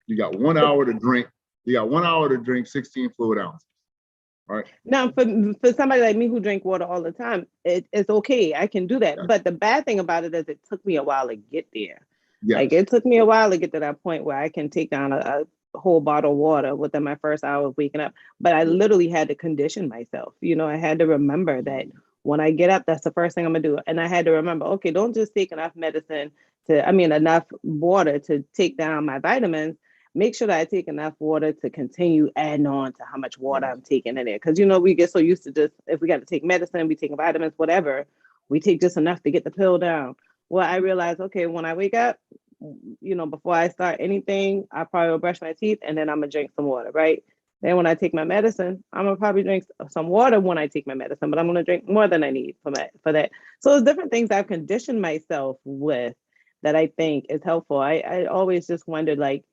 You got 1 hour to drink. You got 1 hour to drink 16 fluid ounces. All right. Now, for somebody like me who drink water all the time, it's okay. I can do that. But the bad thing about it is it took me a while to get there. Yes. Like it took me a while to get to that point where I can take down a whole bottle of water within my first hour of waking up. But I literally had to condition myself. You know, I had to remember that when I get up, that's the first thing I'm gonna do. And I had to remember, okay, don't just take enough enough water to take down my vitamins. Make sure that I take enough water to continue adding on to how much water I'm taking in there. Because, you know, we get so used to just, if we got to take medicine, we take vitamins, whatever, we take just enough to get the pill down. Well, I realized, okay, when I wake up, you know, before I start anything, I probably will brush my teeth and then I'm going to drink some water, right? Then when I take my medicine, I'm going to probably drink some water when I take my medicine, but I'm going to drink more than I need for that. So there's different things I've conditioned myself with that I think is helpful. I always just wondered, like,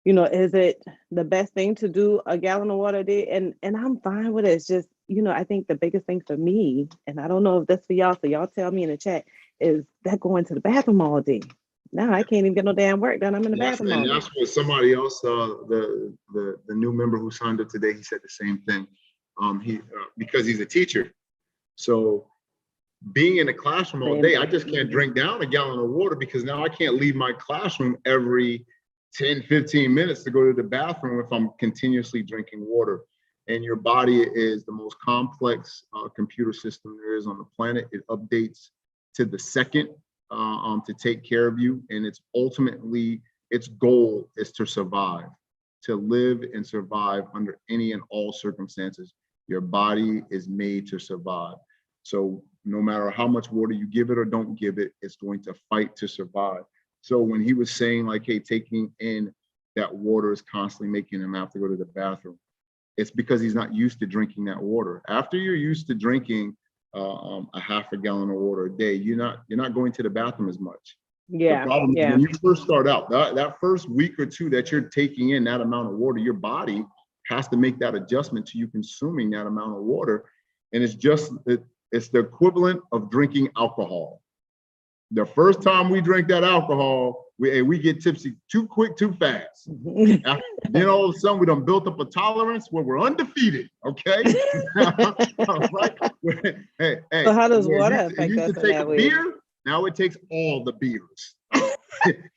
you know, is it the best thing to do a gallon of water a day? And I'm fine with it. It's just, you know, I think the biggest thing for me, and I don't know if that's for y'all, so y'all tell me in the chat, is that going to the bathroom all day. Now I can't even get no damn work done. I'm in the bathroom all day. And that's what somebody else, the new member who signed up today, he said the same thing. Because he's a teacher. So being in the classroom all day, I just can't drink down a gallon of water because now I can't leave my classroom every 10, 15 minutes to go to the bathroom if I'm continuously drinking water. And your body is the most complex computer system there is on the planet. It updates to the second to take care of you. And it's ultimately, its goal is to survive, to live and survive under any and all circumstances. Your body is made to survive. So no matter how much water you give it or don't give it, it's going to fight to survive. So when he was saying like, hey, taking in that water is constantly making him have to go to the bathroom, it's because he's not used to drinking that water. After you're used to drinking a half a gallon of water a day, you're not going to the bathroom as much. Yeah. The problem is when you first start out, that first week or two that you're taking in that amount of water, your body has to make that adjustment to you consuming that amount of water. And it's the equivalent of drinking alcohol. The first time we drink that alcohol, we get tipsy too quick, too fast. Then all of a sudden we done built up a tolerance where we're undefeated, okay? Right? Hey, so how does water affect us in that way? Beer, now it takes all the beers,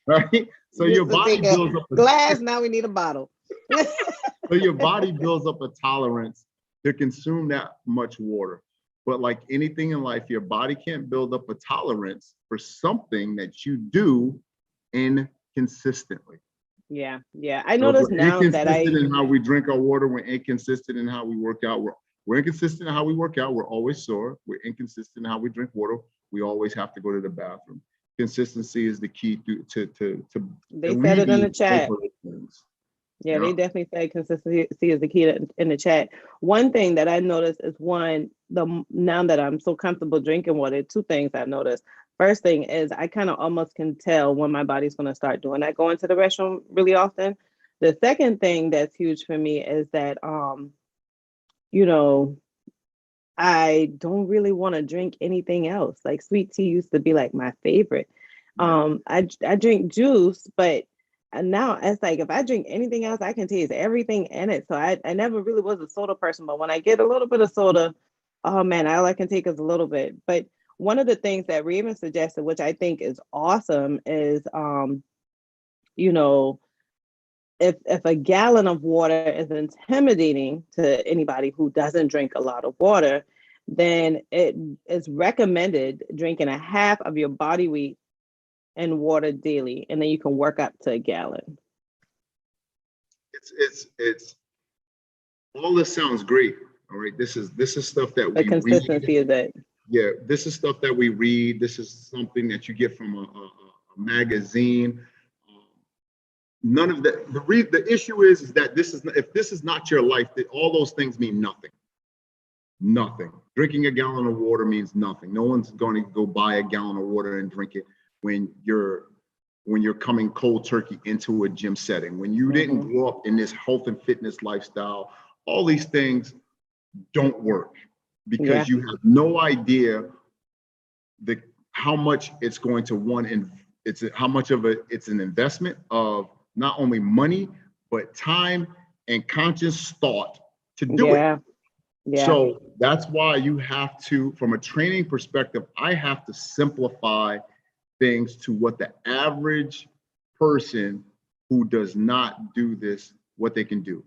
right? So your body builds up a glass, now we need a bottle. So your body builds up a tolerance to consume that much water. But like anything in life, your body can't build up a tolerance for something that you do inconsistently. Yeah. I notice now that in how we drink our water, we're inconsistent in how we work out. We're inconsistent in how we work out. We're always sore. We're inconsistent in how we drink water. We always have to go to the bathroom. Consistency is the key to they said it in the chat. Yeah, they definitely say consistency is the key in the chat. One thing that I noticed is now that I'm so comfortable drinking water, two things I've noticed. First thing is I kind of almost can tell when my body's going to start doing that, going to the restroom really often. The second thing that's huge for me is that, you know, I don't really want to drink anything else. Like sweet tea used to be like my favorite. I drink juice, but now it's like if I drink anything else, I can taste everything in it. So I never really was a soda person, but when I get a little bit of soda, oh man, all I can take is a little bit. But one of the things that Raven suggested, which I think is awesome, is you know, if a gallon of water is intimidating to anybody who doesn't drink a lot of water, then it is recommended drinking a half of your body weight in water daily, and then you can work up to a gallon. It's all this sounds great. All right, this is stuff that the consistency of that. Yeah, this is stuff that we read. This is something that you get from a magazine. None of that. The issue is that if this is not your life, that all those things mean nothing. Nothing. Drinking a gallon of water means nothing. No one's going to go buy a gallon of water and drink it when you're coming cold turkey into a gym setting. When you didn't grow up in this health and fitness lifestyle, all these things don't work because you have no idea how much it's going to how much of it's an investment of not only money, but time and conscious thought to do it. Yeah. So that's why you have to, from a training perspective, I have to simplify things to what the average person who does not do this, what they can do.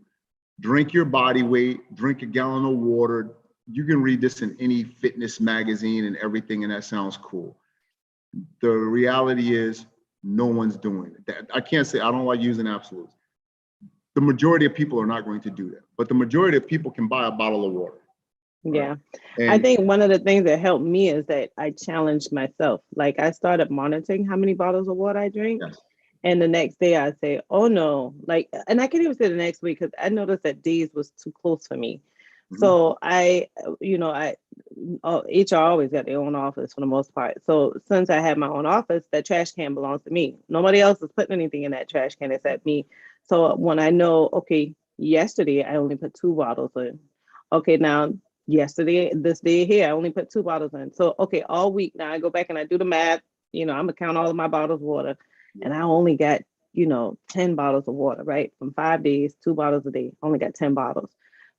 Drink your body weight, drink a gallon of water. You can read this in any fitness magazine and everything, and that sounds cool. The reality is no one's doing it. I can't say, I don't like using absolutes. The majority of people are not going to do that, but the majority of people can buy a bottle of water. Yeah. Right? I think one of the things that helped me is that I challenged myself. Like I started monitoring how many bottles of water I drink. Yes. And the next day I say, oh no, like, and I can even say the next week because I noticed that days was too close for me. So HR always got their own office for the most part. So since I have my own office, that trash can belongs to me. Nobody else is putting anything in that trash can except me. So when I know, okay, yesterday I only put 2 bottles in. Okay, now yesterday, this day here, I only put 2 bottles in. So, okay, all week now I go back and I do the math, I'm gonna count all of my bottles of water and I only got, 10 bottles of water, right? From 5 days, 2 bottles a day, only got 10 bottles.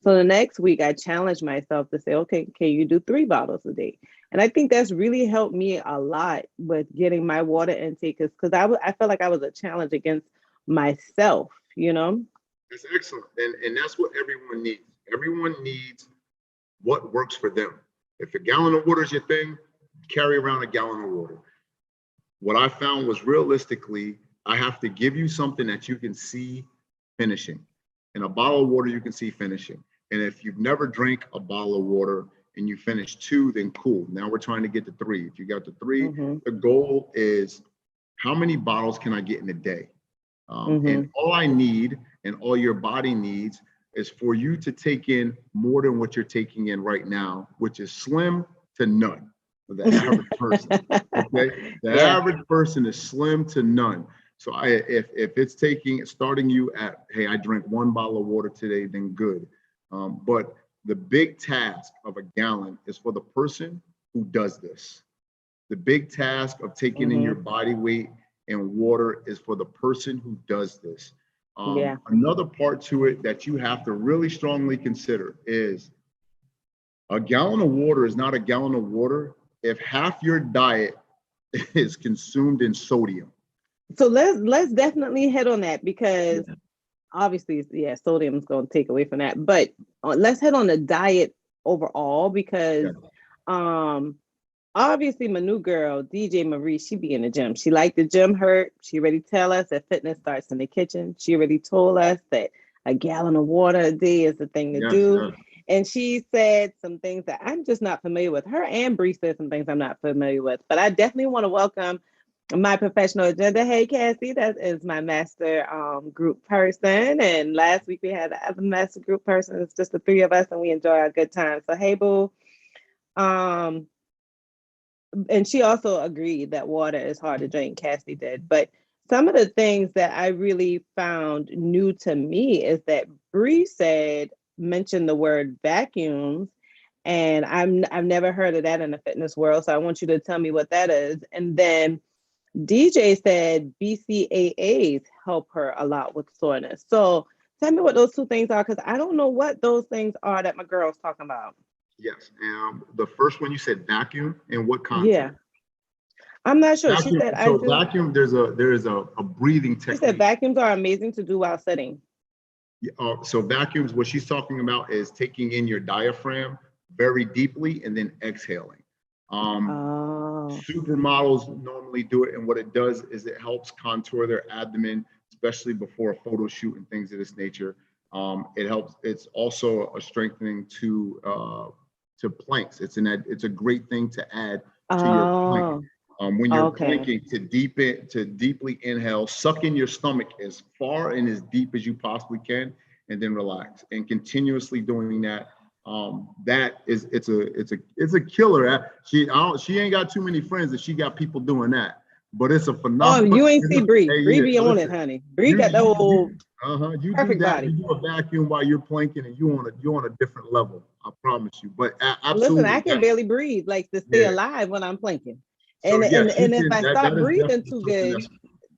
So the next week I challenged myself to say, okay, can you do 3 bottles a day? And I think that's really helped me a lot with getting my water intake because I felt like I was a challenge against myself, That's excellent. And that's what everyone needs. Everyone needs what works for them. If a gallon of water is your thing, carry around a gallon of water. What I found was realistically, I have to give you something that you can see finishing. In a bottle of water, you can see finishing. And if you've never drank a bottle of water and you finish 2, then cool. Now we're trying to get to 3. If you got to 3, the goal is how many bottles can I get in a day? And all I need and all your body needs is for you to take in more than what you're taking in right now, which is slim to none for the average person. Okay, the average person is slim to none. So if it's starting you at, hey, I drank 1 bottle of water today, then good. But the big task of a gallon is for the person who does this. The big task of taking in your body weight and water is for the person who does this. Another part to it that you have to really strongly consider is a gallon of water is not a gallon of water if half your diet is consumed in sodium. So let's definitely hit on that because obviously, sodium is going to take away from that. But let's hit on the diet overall because obviously my new girl, DJ Marie, she be in the gym. She like the gym hurt. She already tell us that fitness starts in the kitchen. She already told us that a gallon of water a day is the thing to do. And she said some things that I'm just not familiar with. Her and Bree said some things I'm not familiar with. But I definitely want to welcome my professional agenda. Hey, Cassie, that is my master group person. And last week we had the other master group person. It's just the 3 of us and we enjoy our good time. So, hey, boo. And she also agreed that water is hard to drink. Cassie did. But some of the things that I really found new to me is that Bree mentioned the word vacuums. And I've never heard of that in the fitness world. So I want you to tell me what that is. And then DJ said BCAAs help her a lot with soreness. So tell me what those 2 things are, because I don't know what those things are that my girl's talking about. Yes. The first one you said vacuum, and what context? Yeah. I'm not sure. Vacuum, she said vacuum, there is a breathing technique. She said vacuums are amazing to do while sitting. So vacuums, what she's talking about is taking in your diaphragm very deeply and then exhaling. Supermodels normally do it, and what it does is it helps contour their abdomen, especially before a photo shoot and things of this nature. It helps. It's also a strengthening to to planks. It's a great thing to add to your plank. When you're planking, to deeply inhale, suck in your stomach as far and as deep as you possibly can, and then relax. And continuously doing that, it's a killer. She ain't got too many friends that she got people doing that, but it's a phenomenal. Oh, you ain't see Bree. Bree be on it, honey. Bree got the whole perfect body. You do a vacuum while you're planking, and you're on a different level. I promise you. But absolutely, listen, I can barely breathe, like to stay alive when I'm planking. And so, and if I stop breathing too good,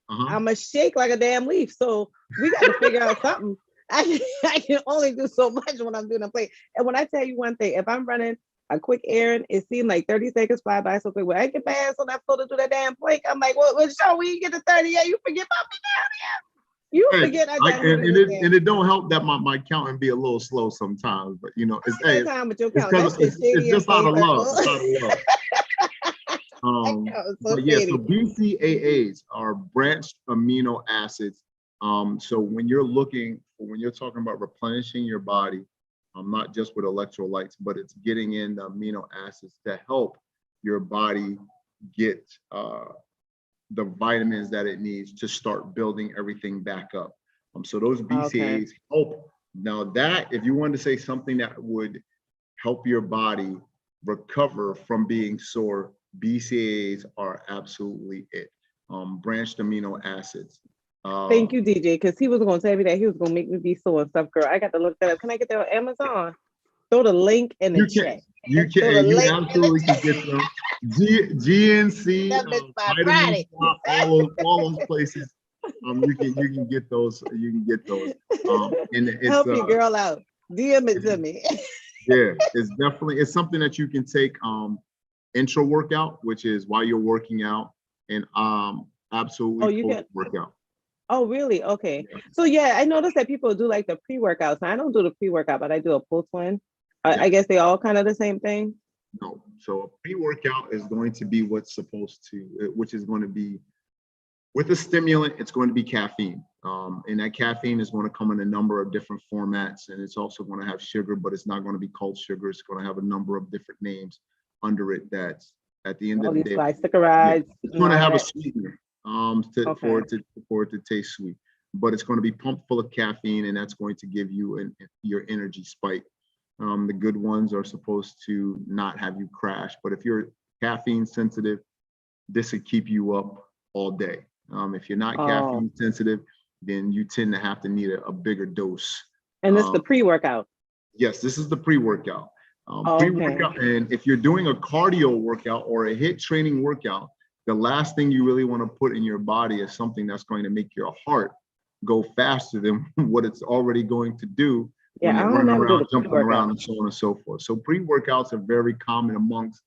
I'm a shake like a damn leaf. So we got to figure out something. I can only do so much when I'm doing a plank. And when I tell you one thing, if I'm running a quick errand, it seemed like 30 seconds fly by so quick. When I get past on that floor to do that damn plank, I'm like, well, Shawn, when you get to 30, you forget about me down here. You forget and it don't help that my counting be a little slow sometimes, but you know, it's just out of love. It's out of love. So BCAAs are branched amino acids. So when you're talking about replenishing your body, not just with electrolytes, but it's getting in the amino acids to help your body get the vitamins that it needs to start building everything back up. So those BCAAs help. Now that, if you wanted to say something that would help your body recover from being sore, BCAAs are absolutely it. Branched amino acids. Thank you, DJ, because he was going to tell me that he was going to make me be sore and stuff, girl. I got to look that up. Can I get that on Amazon? Throw the link in the chat. You absolutely can get them. GNC, all those places. You can get those. You can get those. And it's, help your girl out. DM it to me. Yeah, it's something that you can take intra workout, which is while you're working out, and absolutely post workout. Oh, really? Okay. Yeah. So yeah, I noticed that people do like the pre-workouts. Now, I don't do the pre-workout, but I do a post one. I guess they all kind of the same thing. No. So a pre-workout is going to be which is going to be with a stimulant. It's going to be caffeine. And that caffeine is going to come in a number of different formats, and it's also going to have sugar, but it's not going to be called sugar. It's going to have a number of different names under it. That's at the end of the day. Glycerides. It's going to have a sweetener. For it to taste sweet, but it's going to be pumped full of caffeine, and that's going to give you your energy spike. The good ones are supposed to not have you crash, but if you're caffeine sensitive, this would keep you up all day. If you're not caffeine sensitive, then you tend to have to need a bigger dose. And this is the pre-workout. Yes, this is the pre-workout. Pre-workout, and if you're doing a cardio workout or a HIIT training workout, the last thing you really want to put in your body is something that's going to make your heart go faster than what it's already going to do when you're running around, jumping around, and so on and so forth. So pre-workouts are very common amongst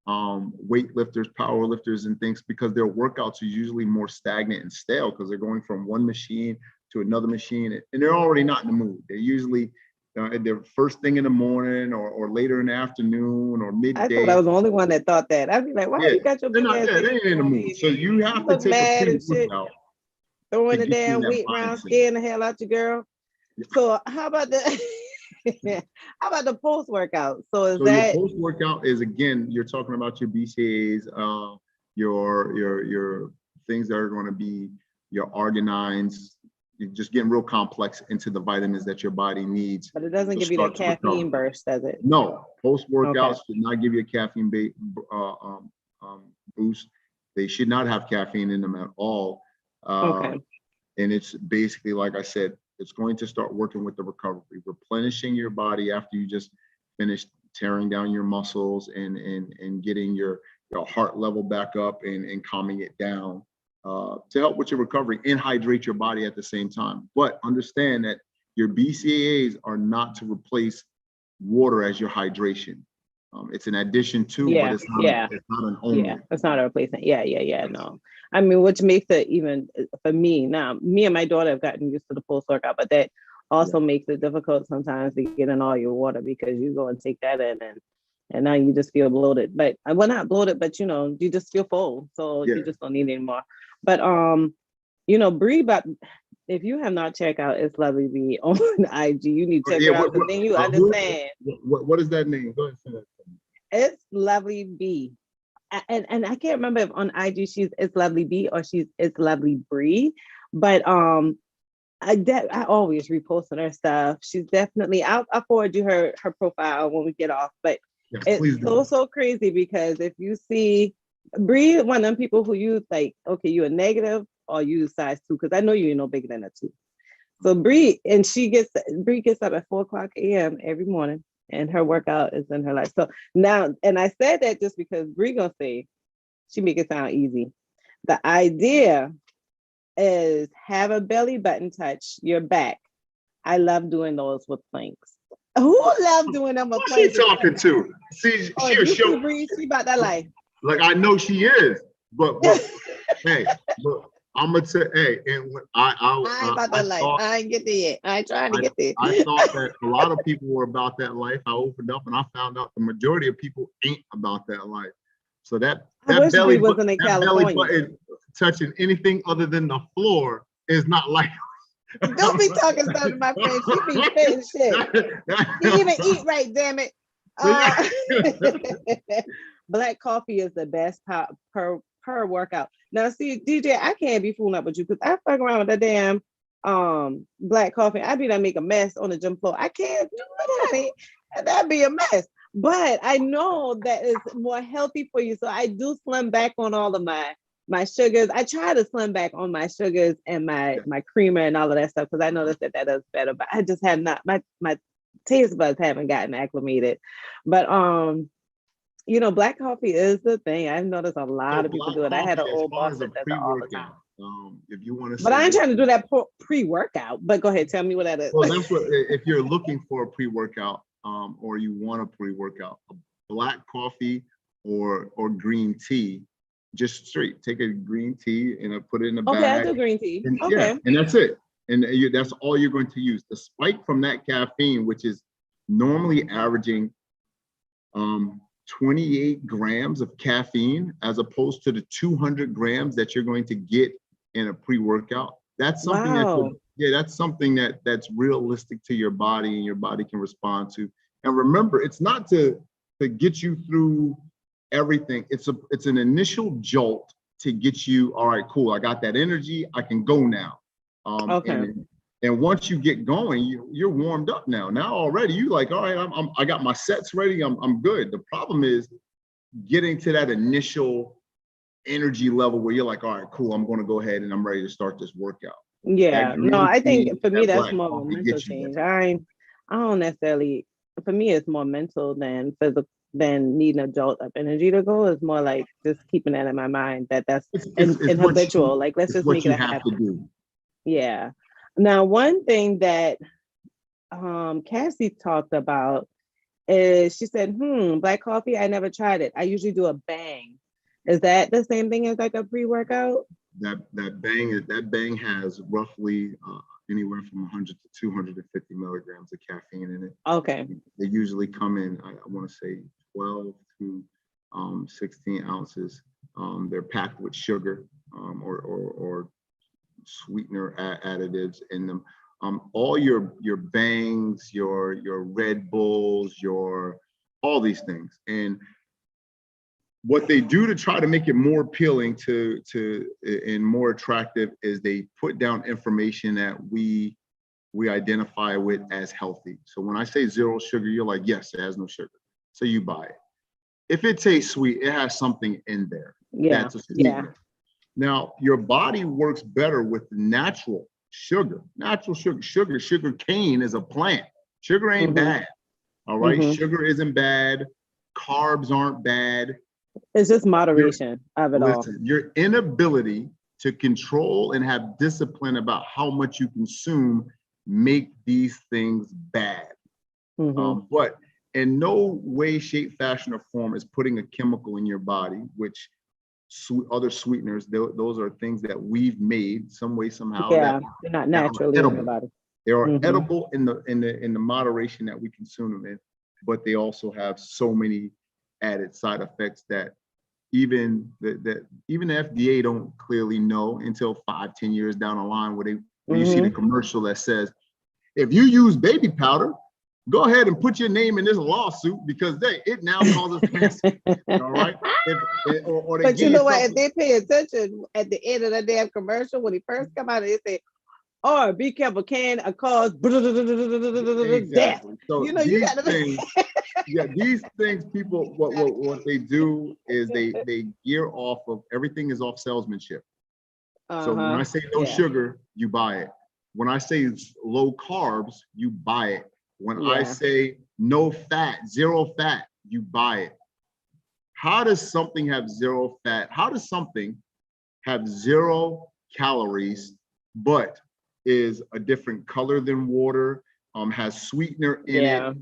weightlifters, power lifters, and things, because their workouts are usually more stagnant and stale because they're going from one machine to another machine, and they're already not in the mood. They're usually they're first thing in the morning or later in the afternoon or midday. I thought I was the only one that thought that. I'd be like, why you got your big ass? They ain't in the mood. So you have to take a pre-workout. Throwing the damn weight around, scaring the hell out your girl. So how about the post workout? So your post workout is, again, you're talking about your BCAAs, your things that are going to be your arginines. You're just getting real complex into the vitamins that your body needs. But it doesn't give you that caffeine burst, does it? No, post workouts should not give you a caffeine boost. They should not have caffeine in them at all. And it's basically, like I said, it's going to start working with the recovery, replenishing your body after you just finished tearing down your muscles and getting your heart level back up and calming it down to help with your recovery and hydrate your body at the same time. But understand that your BCAAs are not to replace water as your hydration. It's an addition to, but it's not an only. Yeah, it's not a replacement. No. I mean, which makes it even for me now, me and my daughter have gotten used to the post workout, but that also makes it difficult sometimes to get in all your water because you go and take that in and now you just feel bloated. But well, not bloated, but you just feel full. So you just don't need any more. But Bree, but if you have not checked out It's Blvd on IG, you need to check it out, because then you understand. What is that name? Go ahead and say that. It's Lovely B. And I can't remember if on IG she's It's Lovely B or she's It's Lovely Bree, but I always reposting her stuff. She's definitely, I'll forward you her profile when we get off, but Yes, it's so crazy because if you see Bree, one of them people who use like, okay, you a negative or you size 2, because I know you're no bigger than a 2. So Bree gets up at 4:00 a.m. every morning, and her workout is in her life. So now, and I said that just because Bree gonna say she make it sound easy. The idea is have a belly button touch your back. I love doing those with planks. Who love doing them with planks? Who's she talking to? See, she show Bree, she about that life. Like I know she is, but hey, but I'm gonna say, hey, and when I ain't about that life. I ain't get there yet. I ain't trying to get there. I thought that a lot of people were about that life. I opened up and I found out the majority of people ain't about that life. So that belly button touching anything other than the floor is not like. Don't be talking stuff to my friend. She be fit and shit. She even eat right, damn it. Black coffee is the best per workout. Now, see, DJ, I can't be fooling up with you because I fuck around with that damn black coffee. I be done make a mess on the gym floor. I can't do it, honey. That'd be a mess. But I know that is more healthy for you. So I do slim back on all of my sugars. I try to slim back on my sugars and my creamer and all of that stuff because I noticed that does better. But I just have not, my taste buds haven't gotten acclimated. But you know, black coffee is the thing. I've noticed a lot of people do it. I had an old boss that does it all the time. If you want to, but I ain't trying to do that pre-workout. But go ahead, tell me what that is. Well, that's what if you're looking for a pre-workout, or you want a pre-workout, a black coffee or green tea, just straight take a green tea and put it in a bag. Okay, I do green tea. And, okay, yeah, and that's it. And that's all you're going to use. The spike from that caffeine, which is normally averaging 28 grams of caffeine, as opposed to the 200 grams that you're going to get in a pre-workout. That's something that's something that's realistic to your body and your body can respond to. And remember, it's not to get you through everything. It's an initial jolt to get you, all right, cool, I got that energy, I can go now. Okay. And once you get going, you're warmed up now. Now already you like, all right, I got my sets ready, I'm good. The problem is getting to that initial energy level where you're like, all right, cool, I'm going to go ahead and I'm ready to start this workout. Yeah, no, I think for me that's more of a mental change. I don't necessarily, for me it's more mental than physical, than needing a jolt of energy to go. It's more like just keeping that in my mind that's it's habitual. Like let's just make it a habit. Yeah. Now, one thing that Cassie talked about is she said, black coffee, I never tried it. I usually do a bang. Is that the same thing as like a pre-workout? That bang has roughly anywhere from 100 to 250 milligrams of caffeine in it. Okay. They usually come in, I want to say 12 to 16 ounces. They're packed with sugar or sweetener additives in them. All your bangs, your Red Bulls, all these things. And what they do to try to make it more appealing and more attractive is they put down information that we identify with as healthy. So when I say 0 sugar, you're like, yes, it has no sugar. So you buy it. If it tastes sweet, it has something in there. Yeah. That's a sweetener. Yeah. Now, your body works better with natural sugar. Sugar cane is a plant. Sugar ain't bad. All right. Sugar isn't bad. Carbs aren't bad. It's just moderation of it all. Your inability to control and have discipline about how much you consume make these things bad. But in no way, shape, fashion, or form is putting a chemical in your body, which other sweeteners, those are things that we've made some way, somehow. Yeah, they're not naturally in your body. They are edible in the moderation that we consume them in, but they also have so many added side effects that even the FDA don't clearly know until 5-10 years down the line, where you see the commercial that says, if you use baby powder, go ahead and put your name in this lawsuit because it now causes cancer. All right. But you know what? If they pay attention at the end of the damn commercial, when he first come out, they say, "Or be careful, can cause death." So you know, you gotta things, these things, people, what they do is they gear off of everything is off salesmanship. So when I say no sugar, you buy it. When I say low carbs, you buy it. When I say no fat, zero fat, you buy it. How does something have zero fat? How does something have 0 calories, but is a different color than water, has sweetener in it,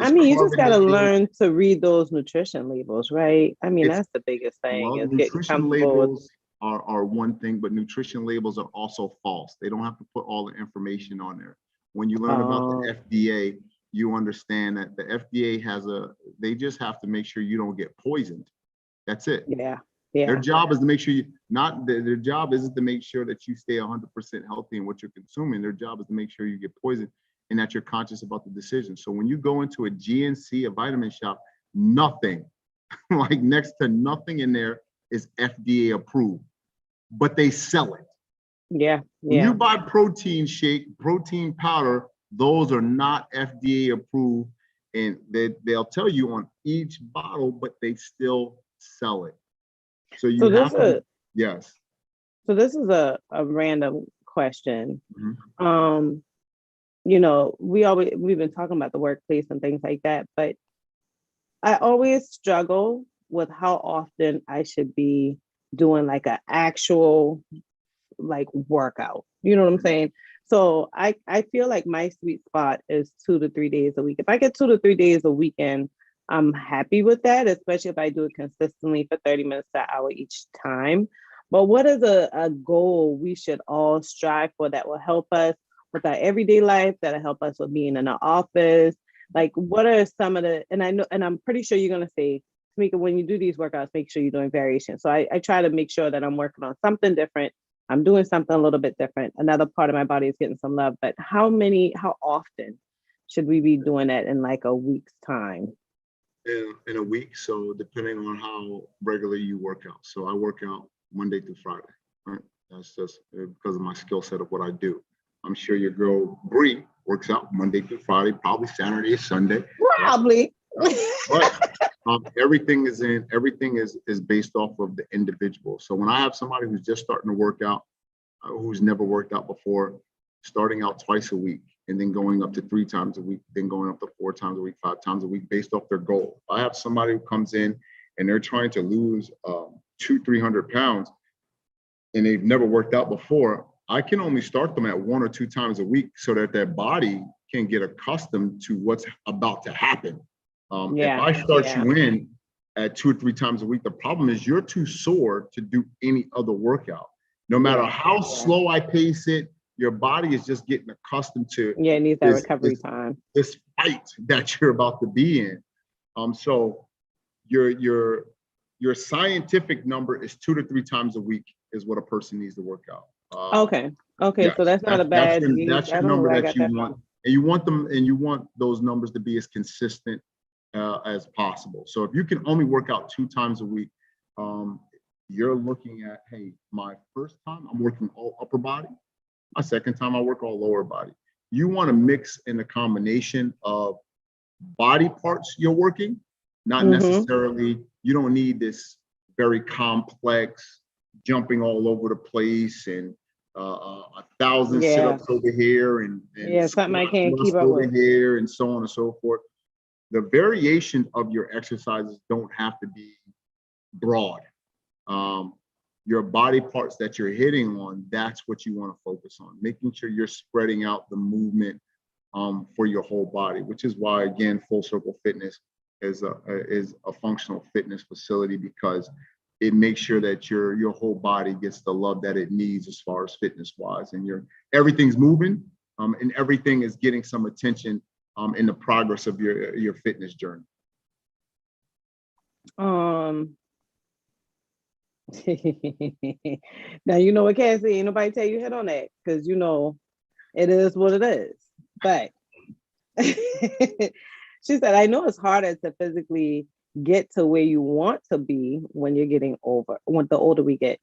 I mean, you just got to learn to read those nutrition labels, right? I mean, that's the biggest thing. Well, is nutrition labels are one thing, but nutrition labels are also false. They don't have to put all the information on there. When you learn about the FDA, you understand that the FDA they just have to make sure you don't get poisoned. That's it. Yeah. Their job is to make sure their job isn't to make sure that you stay 100% healthy in what you're consuming. Their job is to make sure you get poisoned and that you're conscious about the decision. So when you go into a GNC, a vitamin shop, nothing, like next to nothing in there is FDA approved, but they sell it. Yeah. When you buy protein shake, protein powder, those are not FDA approved, and they'll tell you on each bottle, but they still sell it. So you have to, yes. So this is a random question. Mm-hmm. You know, we've been talking about the workplace and things like that, but I always struggle with how often I should be doing like an actual like workout. You know what I'm saying? So I feel like my sweet spot is 2 to 3 days a week. If I get 2 to 3 days a weekend, I'm happy with that, especially if I do it consistently for 30 minutes to an hour each time. But what is a goal we should all strive for that will help us with our everyday life, that'll help us with being in the office? Like, what are some of and I'm pretty sure you're going to say, Tamika, when you do these workouts, make sure you're doing variation. So I try to make sure that I'm working on something different. I'm doing something a little bit different. Another part of my body is getting some love, but how often should we be doing that in like a week's time? In a week, so depending on how regularly you work out. So I work out Monday through Friday, right? That's just because of my skill set of what I do. I'm sure your girl Bree works out Monday through Friday, probably Saturday or Sunday. Probably. But everything is based off of the individual. So when I have somebody who's just starting to work out, who's never worked out before, starting out twice a week, and then going up to 3 times a week, then going up to 4 times a week, 5 times a week, based off their goal. I have somebody who comes in and they're trying to lose 200-300 pounds and they've never worked out before. I can only start them at 1 or 2 times a week so that their body can get accustomed to what's about to happen. If I start you in at 2 or 3 times a week, the problem is you're too sore to do any other workout. No matter how slow I pace it, your body is just getting accustomed to it needs that recovery time. This fight that you're about to be in. So your scientific number is 2 to 3 times a week is what a person needs to work out. Okay. Yes, so that's not a bad. That's your number that you want, and you want those numbers to be as consistent as possible. So if you can only work out 2 times a week, you're looking at, hey, my first time I'm working all upper body. My second time I work all lower body. You want to mix in a combination of body parts you're working, not necessarily, you don't need this very complex jumping all over the place and 1,000 sit-ups over here and something I can't keep up over with here and so on and so forth. The variation of your exercises don't have to be broad. Your body parts that you're hitting on, that's what you want to focus on, making sure you're spreading out the movement for your whole body, which is why, again, Full Circle Fitness is a functional fitness facility, because it makes sure that your whole body gets the love that it needs as far as fitness wise, and everything's moving and everything is getting some attention in the progress of your fitness journey. Now, you know what, Cassie, ain't nobody tell you hit on that, because you know it is what it is. But She said, I know it's harder to physically get to where you want to be when you're getting when the older we get.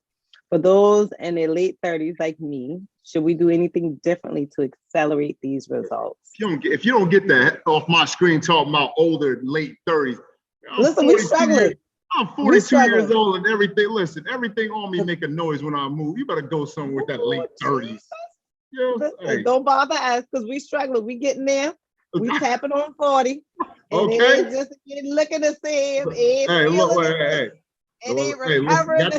For those in their late 30s like me, should we do anything differently to accelerate these results? If you don't get that off my screen talking about older, late 30s, listen, we're struggling. I'm 42 years old and everything. Listen, everything on me make a noise when I move. You better go somewhere with that late 30s. You know, hey. Don't bother us because we struggling. We getting there. We tapping on 40. Okay. It ain't just looking the same. Hey, look, hey. It ain't recovering.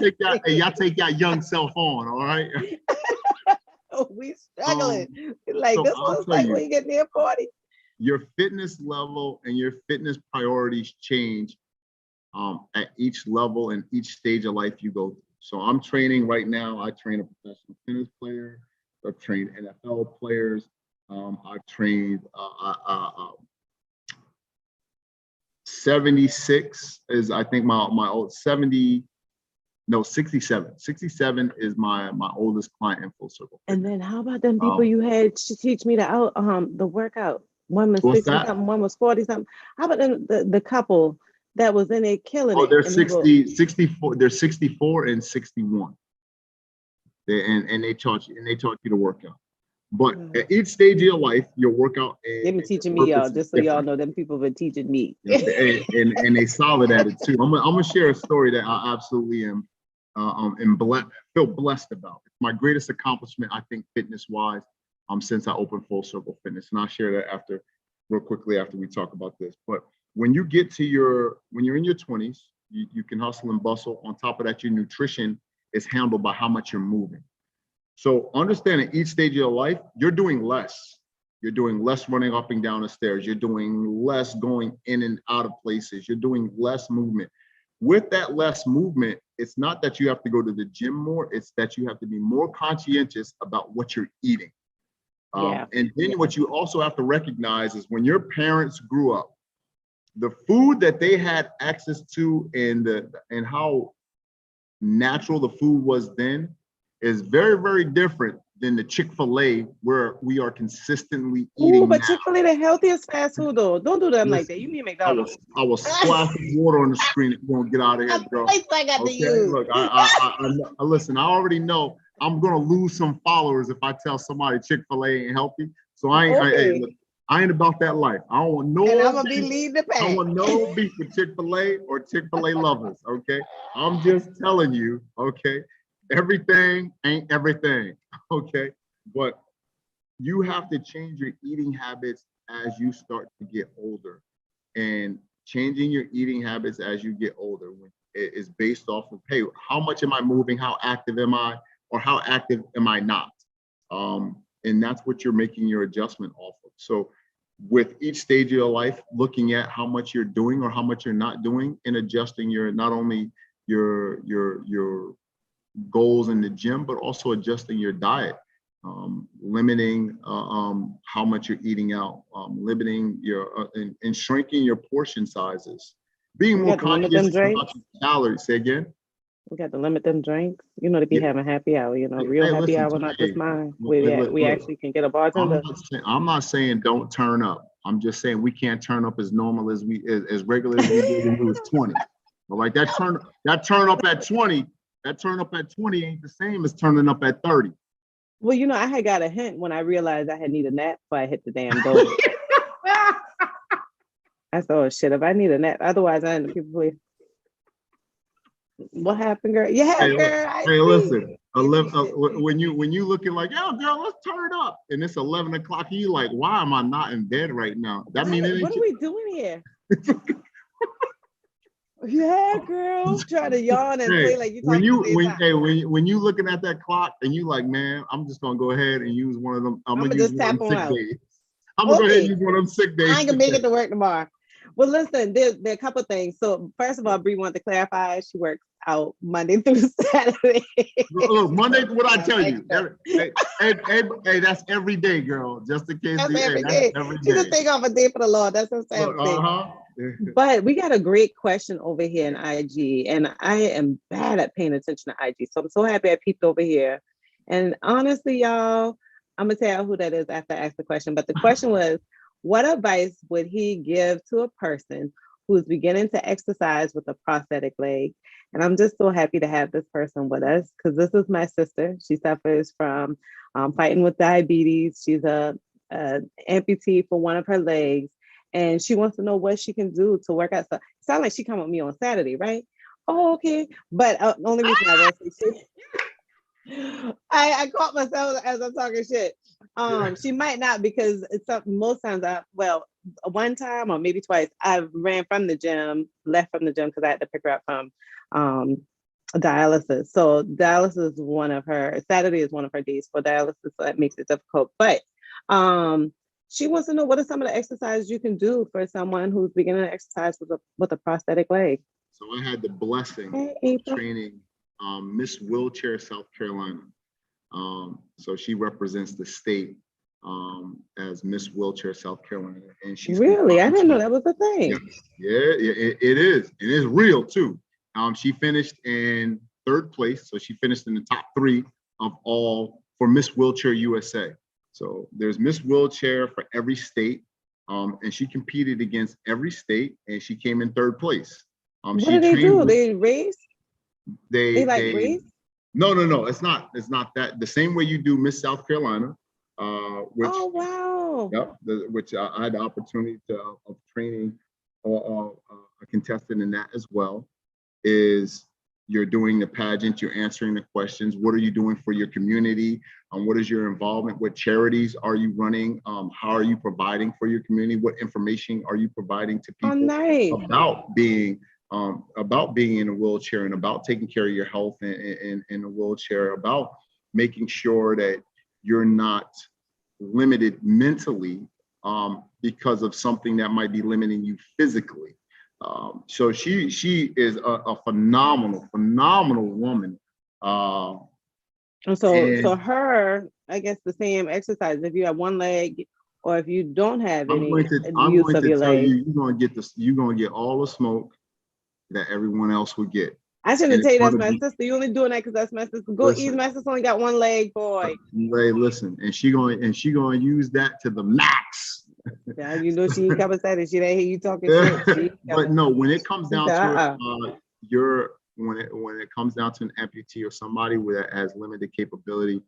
Y'all take your young self on, all right? We struggling. Like so this one's like when you get near 40. Your fitness level and your fitness priorities change at each level and each stage of life you go through. So I'm training right now. I train a professional tennis player. I've trained NFL players. I've trained 76 is I think my old 67. 67 is my oldest client in Full Circle. And then how about them people you had to teach me the workout? One was 60 something, one was 40 something. How about the couple that was in there killing it? They're 64. They're 64 and 61. They taught you to work out. But at each stage of your life, your workout. They've been teaching me, y'all, just so y'all know, them people have been teaching me. and they solid at it too. I'm gonna share a story that I absolutely am feel blessed about. It's my greatest accomplishment, I think, fitness wise, since I opened Full Circle Fitness. And I'll share that real quickly after we talk about this. But when you get to when you're in your 20s, you can hustle and bustle. On top of that, your nutrition is handled by how much you're moving. So understanding each stage of your life, you're doing less. You're doing less running up and down the stairs. You're doing less going in and out of places. You're doing less movement. With that less movement, it's not that you have to go to the gym more. It's that you have to be more conscientious about what you're eating. And then what you also have to recognize is when your parents grew up, the food that they had access to and how natural the food was then is very, very different than the Chick-fil-A where we are consistently eating. But Chick-fil-A the healthiest fast food though. Don't do them like that. You mean McDonald's? I was splashing water on the screen if you want to get out of here, bro. I got to use. Look, I listen, I already know I'm gonna lose some followers if I tell somebody Chick-fil-A ain't healthy. So I ain't about that life. I don't want no. And I'm gonna be leading the pack. I don't want no beef with Chick-fil-A or Chick-fil-A lovers. Okay, I'm just telling you. Okay. Everything ain't everything, okay? But you have to change your eating habits as you start to get older. And changing your eating habits as you get older is based off of, hey, how much am I moving? How active am I? Or how active am I not? And that's what you're making your adjustment off of. So with each stage of your life, looking at how much you're doing or how much you're not doing and adjusting not only your goals in the gym, but also adjusting your diet, limiting how much you're eating out, limiting your and shrinking your portion sizes, being more conscious about your calories. Say again. We got to limit them drinks. You know, to be having happy hour. You know, real happy hour, not just mine. We actually can get a bartender. I'm not saying don't turn up. I'm just saying we can't turn up as normal as regular as we did when we was 20. But like that turn up at 20. That turn up at 20 ain't the same as turning up at 30. Well, you know, I had got a hint when I realized I had need a nap before I hit the damn door. I thought, oh, shit, if I need a nap, otherwise I end up people. What happened, girl? Yeah, girl. Hey, listen. When you looking like, oh, girl, let's turn up, and it's 11 o'clock, and you like, why am I not in bed right now? That means what are we doing here? Yeah, girl. Try to yawn and play like you talking. When you looking at that clock and you like, man, I'm just gonna go ahead and use one of them. I'm gonna just tap on out. Days. I'm gonna go ahead and use one of them sick days. I ain't gonna make it to work tomorrow. Well, listen, there are a couple of things. So first of all, Bree wanted to clarify she works out Monday through Saturday. Look, Monday, what I tell you? Hey, that's every day, girl. Just in case. That's every day. She just take off a day for the Lord. That's what I'm saying. But we got a great question over here in IG, and I am bad at paying attention to IG. So I'm so happy I peeped over here. And honestly, y'all, I'm gonna tell you who that is after I ask the question. But the question was, what advice would he give to a person who's beginning to exercise with a prosthetic leg? And I'm just so happy to have this person with us because this is my sister. She suffers from fighting with diabetes. She's a amputee for one of her legs, and she wants to know what she can do to work out. So it sounds like she come with me on Saturday, right? Oh, okay. But only reason I will say shit. I caught myself as I'm talking shit. She might not because it's most times one time or maybe twice I ran from the gym, left from the gym because I had to pick her up from dialysis. So dialysis is Saturday is one of her days for dialysis, so that makes it difficult. But she wants to know what are some of the exercises you can do for someone who's beginning to exercise with a prosthetic leg. So I had the blessing of training Miss Wheelchair, South Carolina. So she represents the state as Miss Wheelchair, South Carolina, and she's really. I didn't know that was a thing. It is. It is real too. She finished in 3rd place, so she finished in the top 3 of all for Miss Wheelchair USA. So there's Miss Wheelchair for every state, and she competed against every state, and she came in 3rd place. What do they do? They race? They race? No. It's not that. The same way you do Miss South Carolina, which oh wow. Yep, which I had the opportunity of training a contestant in that as well. Is you're doing the pageant, you're answering the questions. What are you doing for your community? What is your involvement? What charities are you running? How are you providing for your community? What information are you providing to people about being in a wheelchair and about taking care of your health in a wheelchair, about making sure that you're not limited mentally because of something that might be limiting you physically. So she is a phenomenal woman. So her, I guess the same exercise, if you have one leg or if you don't have any use of your leg. You're gonna get all the smoke that everyone else would get. I shouldn't tell you that's my sister. You only doing that because that's my sister. Easy, my sister only got one leg, boy. Hey, listen, and she gonna use that to the max. Yeah, you know she ain't coming Saturday. She didn't hear you talking shit. But no, when it comes down to it, when it comes down to an amputee or somebody that has limited capability,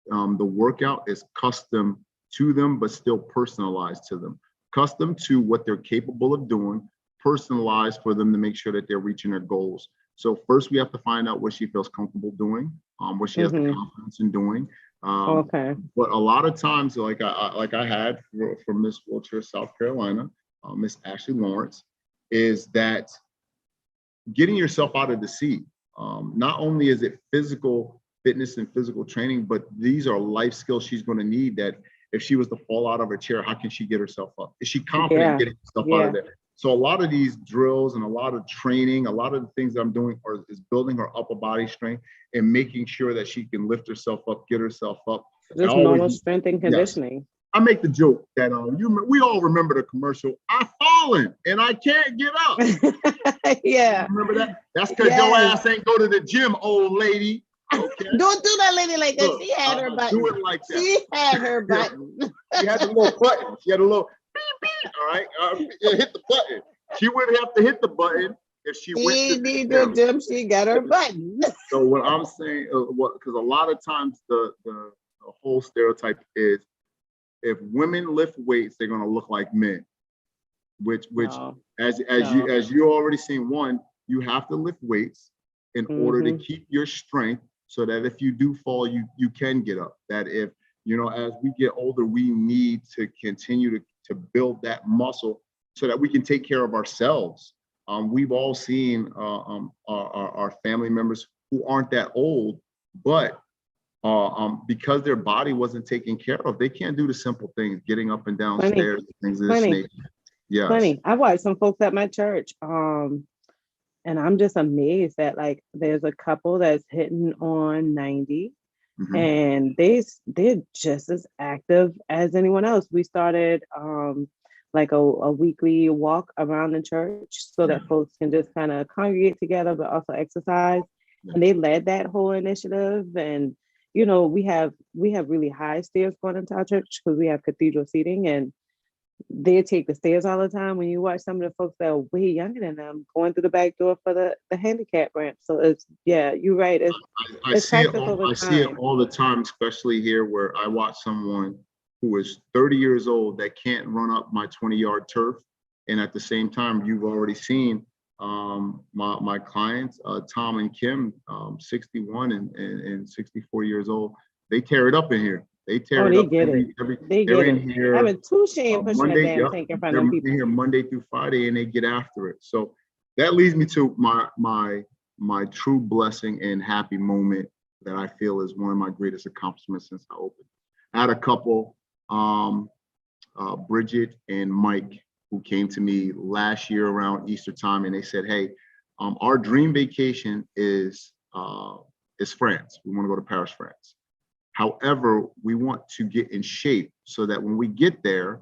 the workout is custom to them, but still personalized to them. Custom to what they're capable of doing, personalized for them to make sure that they're reaching their goals. So first we have to find out what she feels comfortable doing, what she has the confidence in doing. But a lot of times, like I had for Miss Wheelchair South Carolina, Miss Ashley Lawrence, is that getting yourself out of the seat. Not only is it physical fitness and physical training, but these are life skills she's going to need that if she was to fall out of her chair, how can she get herself up? Is she confident getting herself out of there? So a lot of these drills and a lot of training, a lot of the things that I'm doing is building her upper body strength and making sure that she can lift herself up, get herself up. Just normal strength and conditioning. Yes. I make the joke that we all remember the commercial, I've fallen and I can't get up. Yeah. Remember that? That's because your ass ain't go to the gym, old lady. Okay. Don't do that lady like that. She had her button. Do it like that. She had her button. She had a little button. She had a little beep, beep. All right. Hit the button. She wouldn't have to hit the button if she went to the gym. She got her button. So what I'm saying, because a lot of times the whole stereotype is if women lift weights, they're gonna look like men. Which as you already seen, one, you have to lift weights in order to keep your strength so that if you do fall, you can get up. That if, as we get older, we need to continue to build that muscle so that we can take care of ourselves. We've all seen our family members who aren't that old, but because their body wasn't taken care of, they can't do the simple things, getting up and down stairs, things of this nature. Yes. Funny. I watched some folks at my church, and I'm just amazed that there's a couple that's hitting on 90, and they're just as active as anyone else. We started a weekly walk around the church so that folks can just kind of congregate together, but also exercise. And they led that whole initiative. And we have really high stairs going into our church because we have cathedral seating, and they take the stairs all the time. When you watch some of the folks that are way younger than them going through the back door for the handicap ramp. So it's, yeah, you're right. I see it all the time, especially here where I watch someone who is 30 years old that can't run up my 20-yard turf. And at the same time, you've already seen my clients, Tom and Kim, 61 and 64 years old, they tear it up in here. They tear it up they're in here. Having two shame pushing Monday, a damn tank in front of people. They're in here Monday through Friday and they get after it. So that leads me to my true blessing and happy moment that I feel is one of my greatest accomplishments since I opened. I had a couple, Bridget and Mike, who came to me last year around Easter time, and they said, hey, our dream vacation is France. We want to go to Paris, France. However, we want to get in shape so that when we get there,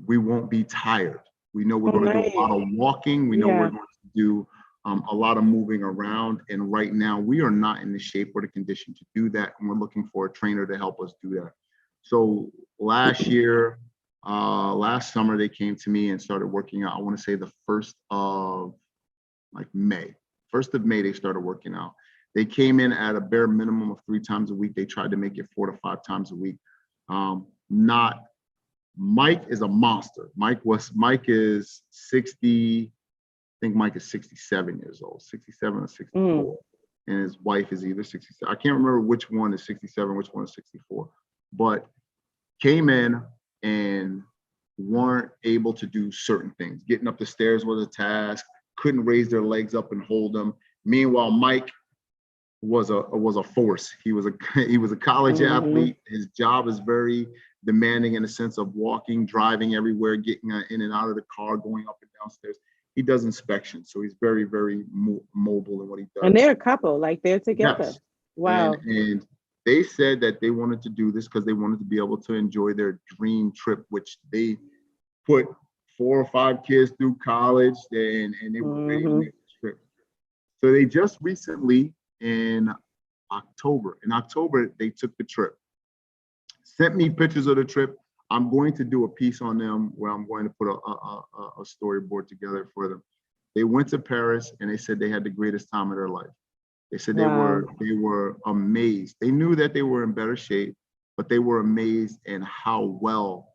we won't be tired. We know we're going to do a lot of walking. We know we're going to do a lot of moving around. And right now, we are not in the shape or the condition to do that. And we're looking for a trainer to help us do that. So last summer, they came to me and started working out. I want to say the 1st of May. 1st of May, they started working out. They came in at a bare minimum of 3 times a week. They tried to make it 4 to 5 times a week. Mike is a monster. Mike is 60, I think Mike is 67 years old, 67 or 64. And his wife is either 67. I can't remember which one is 67, which one is 64, but came in and weren't able to do certain things. Getting up the stairs was a task, couldn't raise their legs up and hold them. Meanwhile, Mike was a force. He was a college athlete. His job is very demanding in the sense of walking, driving everywhere, getting in and out of the car, going up and downstairs. He does inspections, so he's very, very mobile in what he does. And they're a couple, like they're together. Yes. Wow. And they said that they wanted to do this because they wanted to be able to enjoy their dream trip, which they put 4 or 5 kids through college, and they were ready to make this trip. So they just recently, in October, they took the trip, sent me pictures of the trip. I'm going to do a piece on them where I'm going to put a storyboard together for them. They went to Paris and they said they had the greatest time of their life. They said they were amazed. They knew that they were in better shape, but they were amazed in how well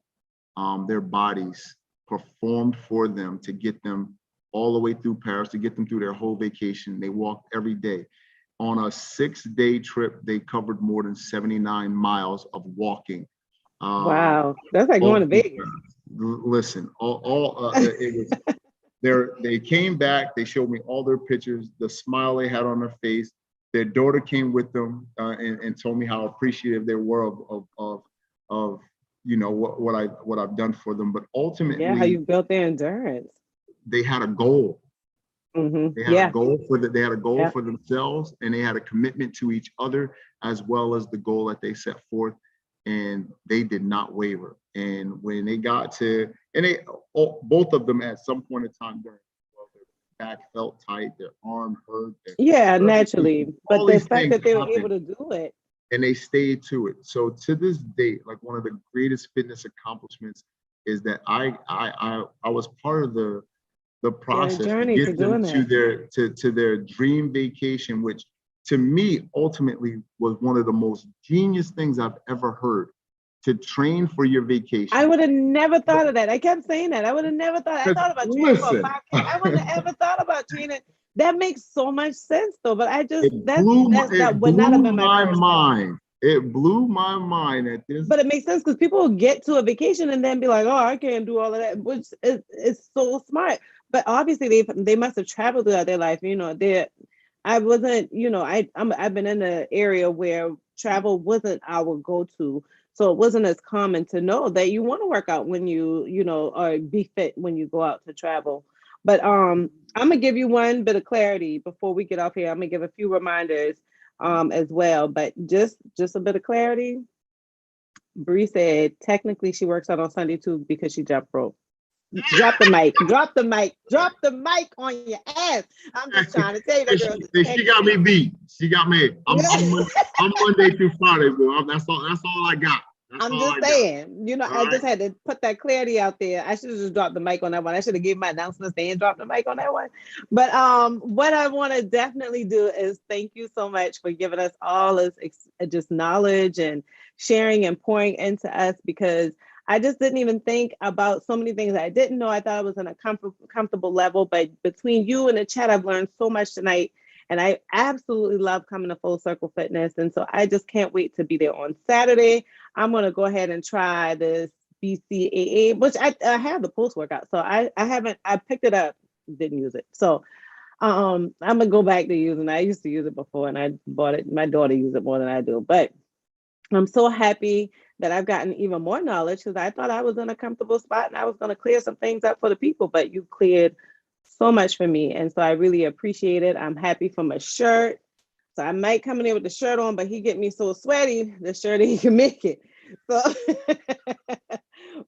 their bodies performed for them to get them all the way through Paris, to get them through their whole vacation. They walked every day. On a 6-day trip, they covered more than 79 miles of walking. Wow, that's like going to Vegas. Listen, it was. They came back. They showed me all their pictures, the smile they had on their face. Their daughter came with them and told me how appreciative they were of you know what I've done for them. But ultimately, how you built their endurance. They had a goal. They had a goal for for themselves, and they had a commitment to each other as well as the goal that they set forth, and they did not waver. And when they got to, and both of them at some point in time during, their back felt tight, their arm hurt. Naturally, but the fact that they were able to do it, and they stayed to it. So to this date, like one of the greatest fitness accomplishments is that I was part of the process to get them to their dream vacation, which to me ultimately was one of the most genius things I've ever heard. To train for your vacation. I would have never thought of that. I kept saying that. I would have never thought. I thought about training for a podcast. I wouldn't have ever thought about training. That makes so much sense though. But I just that would not have been my mind. It blew my mind at this. But it makes sense because people get to a vacation and then be like, "Oh, I can't do all of that," which is so smart. But obviously, they must have traveled throughout their life. You know, I wasn't. You know, I've been in an area where travel wasn't our go-to, so it wasn't as common to know that you want to work out when you know, or be fit when you go out to travel. But I'm gonna give you one bit of clarity before we get off here. I'm gonna give a few reminders as well, but just a bit of clarity. Bree said technically she works out on Sunday too because she jumped rope. Drop the mic on your ass. I'm just trying to tell you that girl. She got me beat. She got me. I'm Monday through Friday, bro. That's all I got. I'm just saying, you know, I just had to put that clarity out there. I should have just dropped the mic on that one. I should have given my announcements and dropped the mic on that one. But what I want to definitely do is thank you so much for giving us all this just knowledge and sharing and pouring into us, because I just didn't even think about so many things I didn't know. I thought I was in a comfortable level, but between you and the chat, I've learned so much tonight. And I absolutely love coming to Full Circle Fitness. And so I just can't wait to be there on Saturday. I'm going to go ahead and try this BCAA, which I have the post workout. So I picked it up, didn't use it. So I'm going to go back to using it. I used to use it before and I bought it. My daughter uses it more than I do. But I'm so happy that I've gotten even more knowledge, because I thought I was in a comfortable spot and I was going to clear some things up for the people, but you cleared so much for me. And so I really appreciate it. I'm happy for my shirt. So I might come in here with the shirt on, but he get me so sweaty, the shirt, he can make it. So,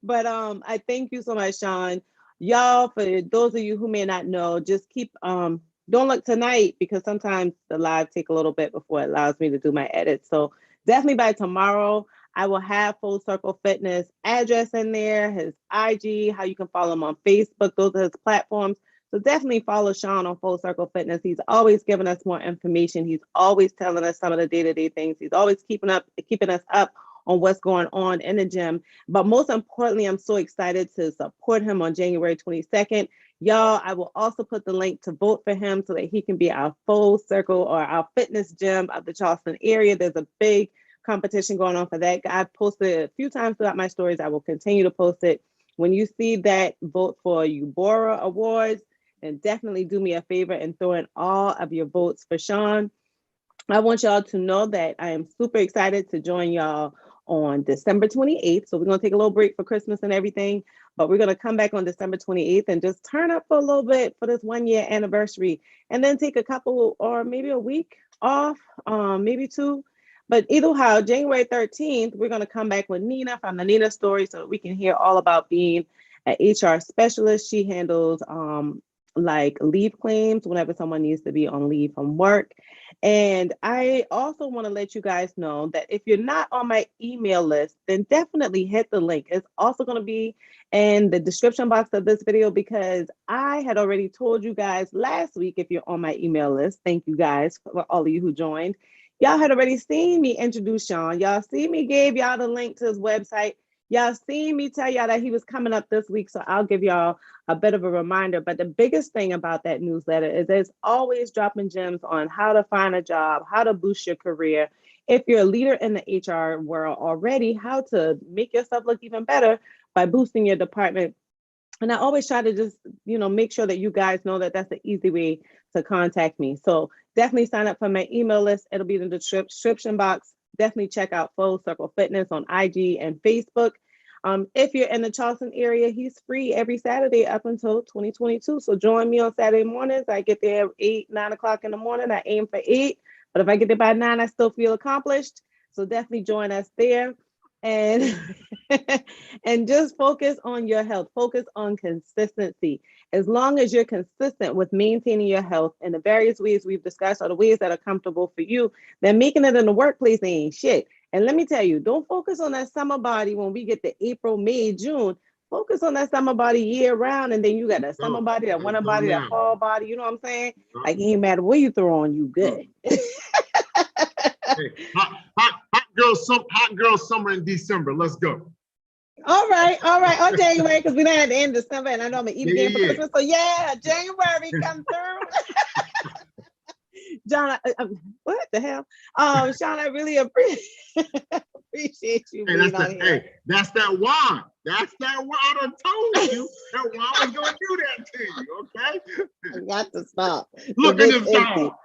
but I thank you so much, Shawn. Y'all, for those of you who may not know, just keep, don't look tonight, because sometimes the live take a little bit before it allows me to do my edits. So definitely by tomorrow, I will have Full Circle Fitness address in there, his IG, how you can follow him on Facebook. Those are his platforms. So definitely follow Shawn on Full Circle Fitness. He's always giving us more information. He's always telling us some of the day-to-day things. He's always keeping us up on what's going on in the gym. But most importantly, I'm so excited to support him on January 22nd. Y'all, I will also put the link to vote for him so that he can be our Full Circle or our fitness gym of the Charleston area. There's a big competition going on for that. I've posted it a few times throughout my stories. I will continue to post it. When you see that, vote for Ubora Awards, and definitely do me a favor and throw in all of your votes for Shawn. I want y'all to know that I am super excited to join y'all on December 28th. So we're going to take a little break for Christmas and everything, but we're going to come back on December 28th and just turn up for a little bit for this 1 year anniversary, and then take a couple or maybe a week off, maybe 2. But either how, January 13th, we're going to come back with Nina from the Nina Story, so we can hear all about being an HR specialist. She handles like leave claims whenever someone needs to be on leave from work. And I also want to let you guys know that if you're not on my email list, then definitely hit the link. It's also going to be in the description box of this video, because I had already told you guys last week, if you're on my email list, thank you guys for all of you who joined. Y'all had already seen me introduce Shawn. Y'all see me gave y'all the link to his website. Y'all seen me tell y'all that he was coming up this week. So I'll give y'all a bit of a reminder. But the biggest thing about that newsletter is there's always dropping gems on how to find a job, how to boost your career. If you're a leader in the HR world already, how to make yourself look even better by boosting your department. And I always try to just, make sure that you guys know that that's the easy way to contact me. So definitely sign up for my email list. It'll be in the description box. Definitely check out Full Circle Fitness on IG and Facebook. If you're in the Charleston area, he's free every Saturday up until 2022. So join me on Saturday mornings. I get there at 8, 9 o'clock in the morning. I aim for 8, but if I get there by 9, I still feel accomplished. So definitely join us there. And and just focus on your health. Focus on consistency. As long as you're consistent with maintaining your health in the various ways we've discussed, or the ways that are comfortable for you, then making it in the workplace ain't shit. And let me tell you, don't focus on that summer body when we get to April, May, June. Focus on that summer body year round, and then you got that summer body, that winter body, that fall body. You know what I'm saying? Like, it ain't matter what you throw on, you good. Hey, hot girl summer in December. Let's go. All right. On January, because we don't have to end December, and I know I'm gonna eat again for Christmas. So yeah, January come through. John, what the hell? Shawn, I really appreciate you being on here. Hey, that's that wine. That's that wine. I done told you that wine was gonna do that to you. Okay. I got to stop. Look at this dog.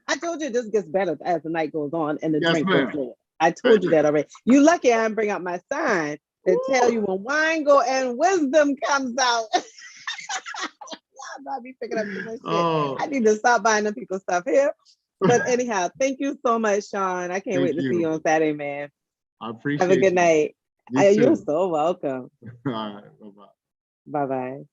I told you it just gets better as the night goes on and the drink goes on. I told you that already. You lucky I didn't bring out my sign to tell you when wine go and wisdom comes out. I'll be picking up too much shit. I need to stop buying them people's stuff here. But anyhow, thank you so much, Shawn. I can't wait to see you on Saturday, man. I appreciate it. Have a good night. You're so welcome. All right. Bye-bye. Bye-bye.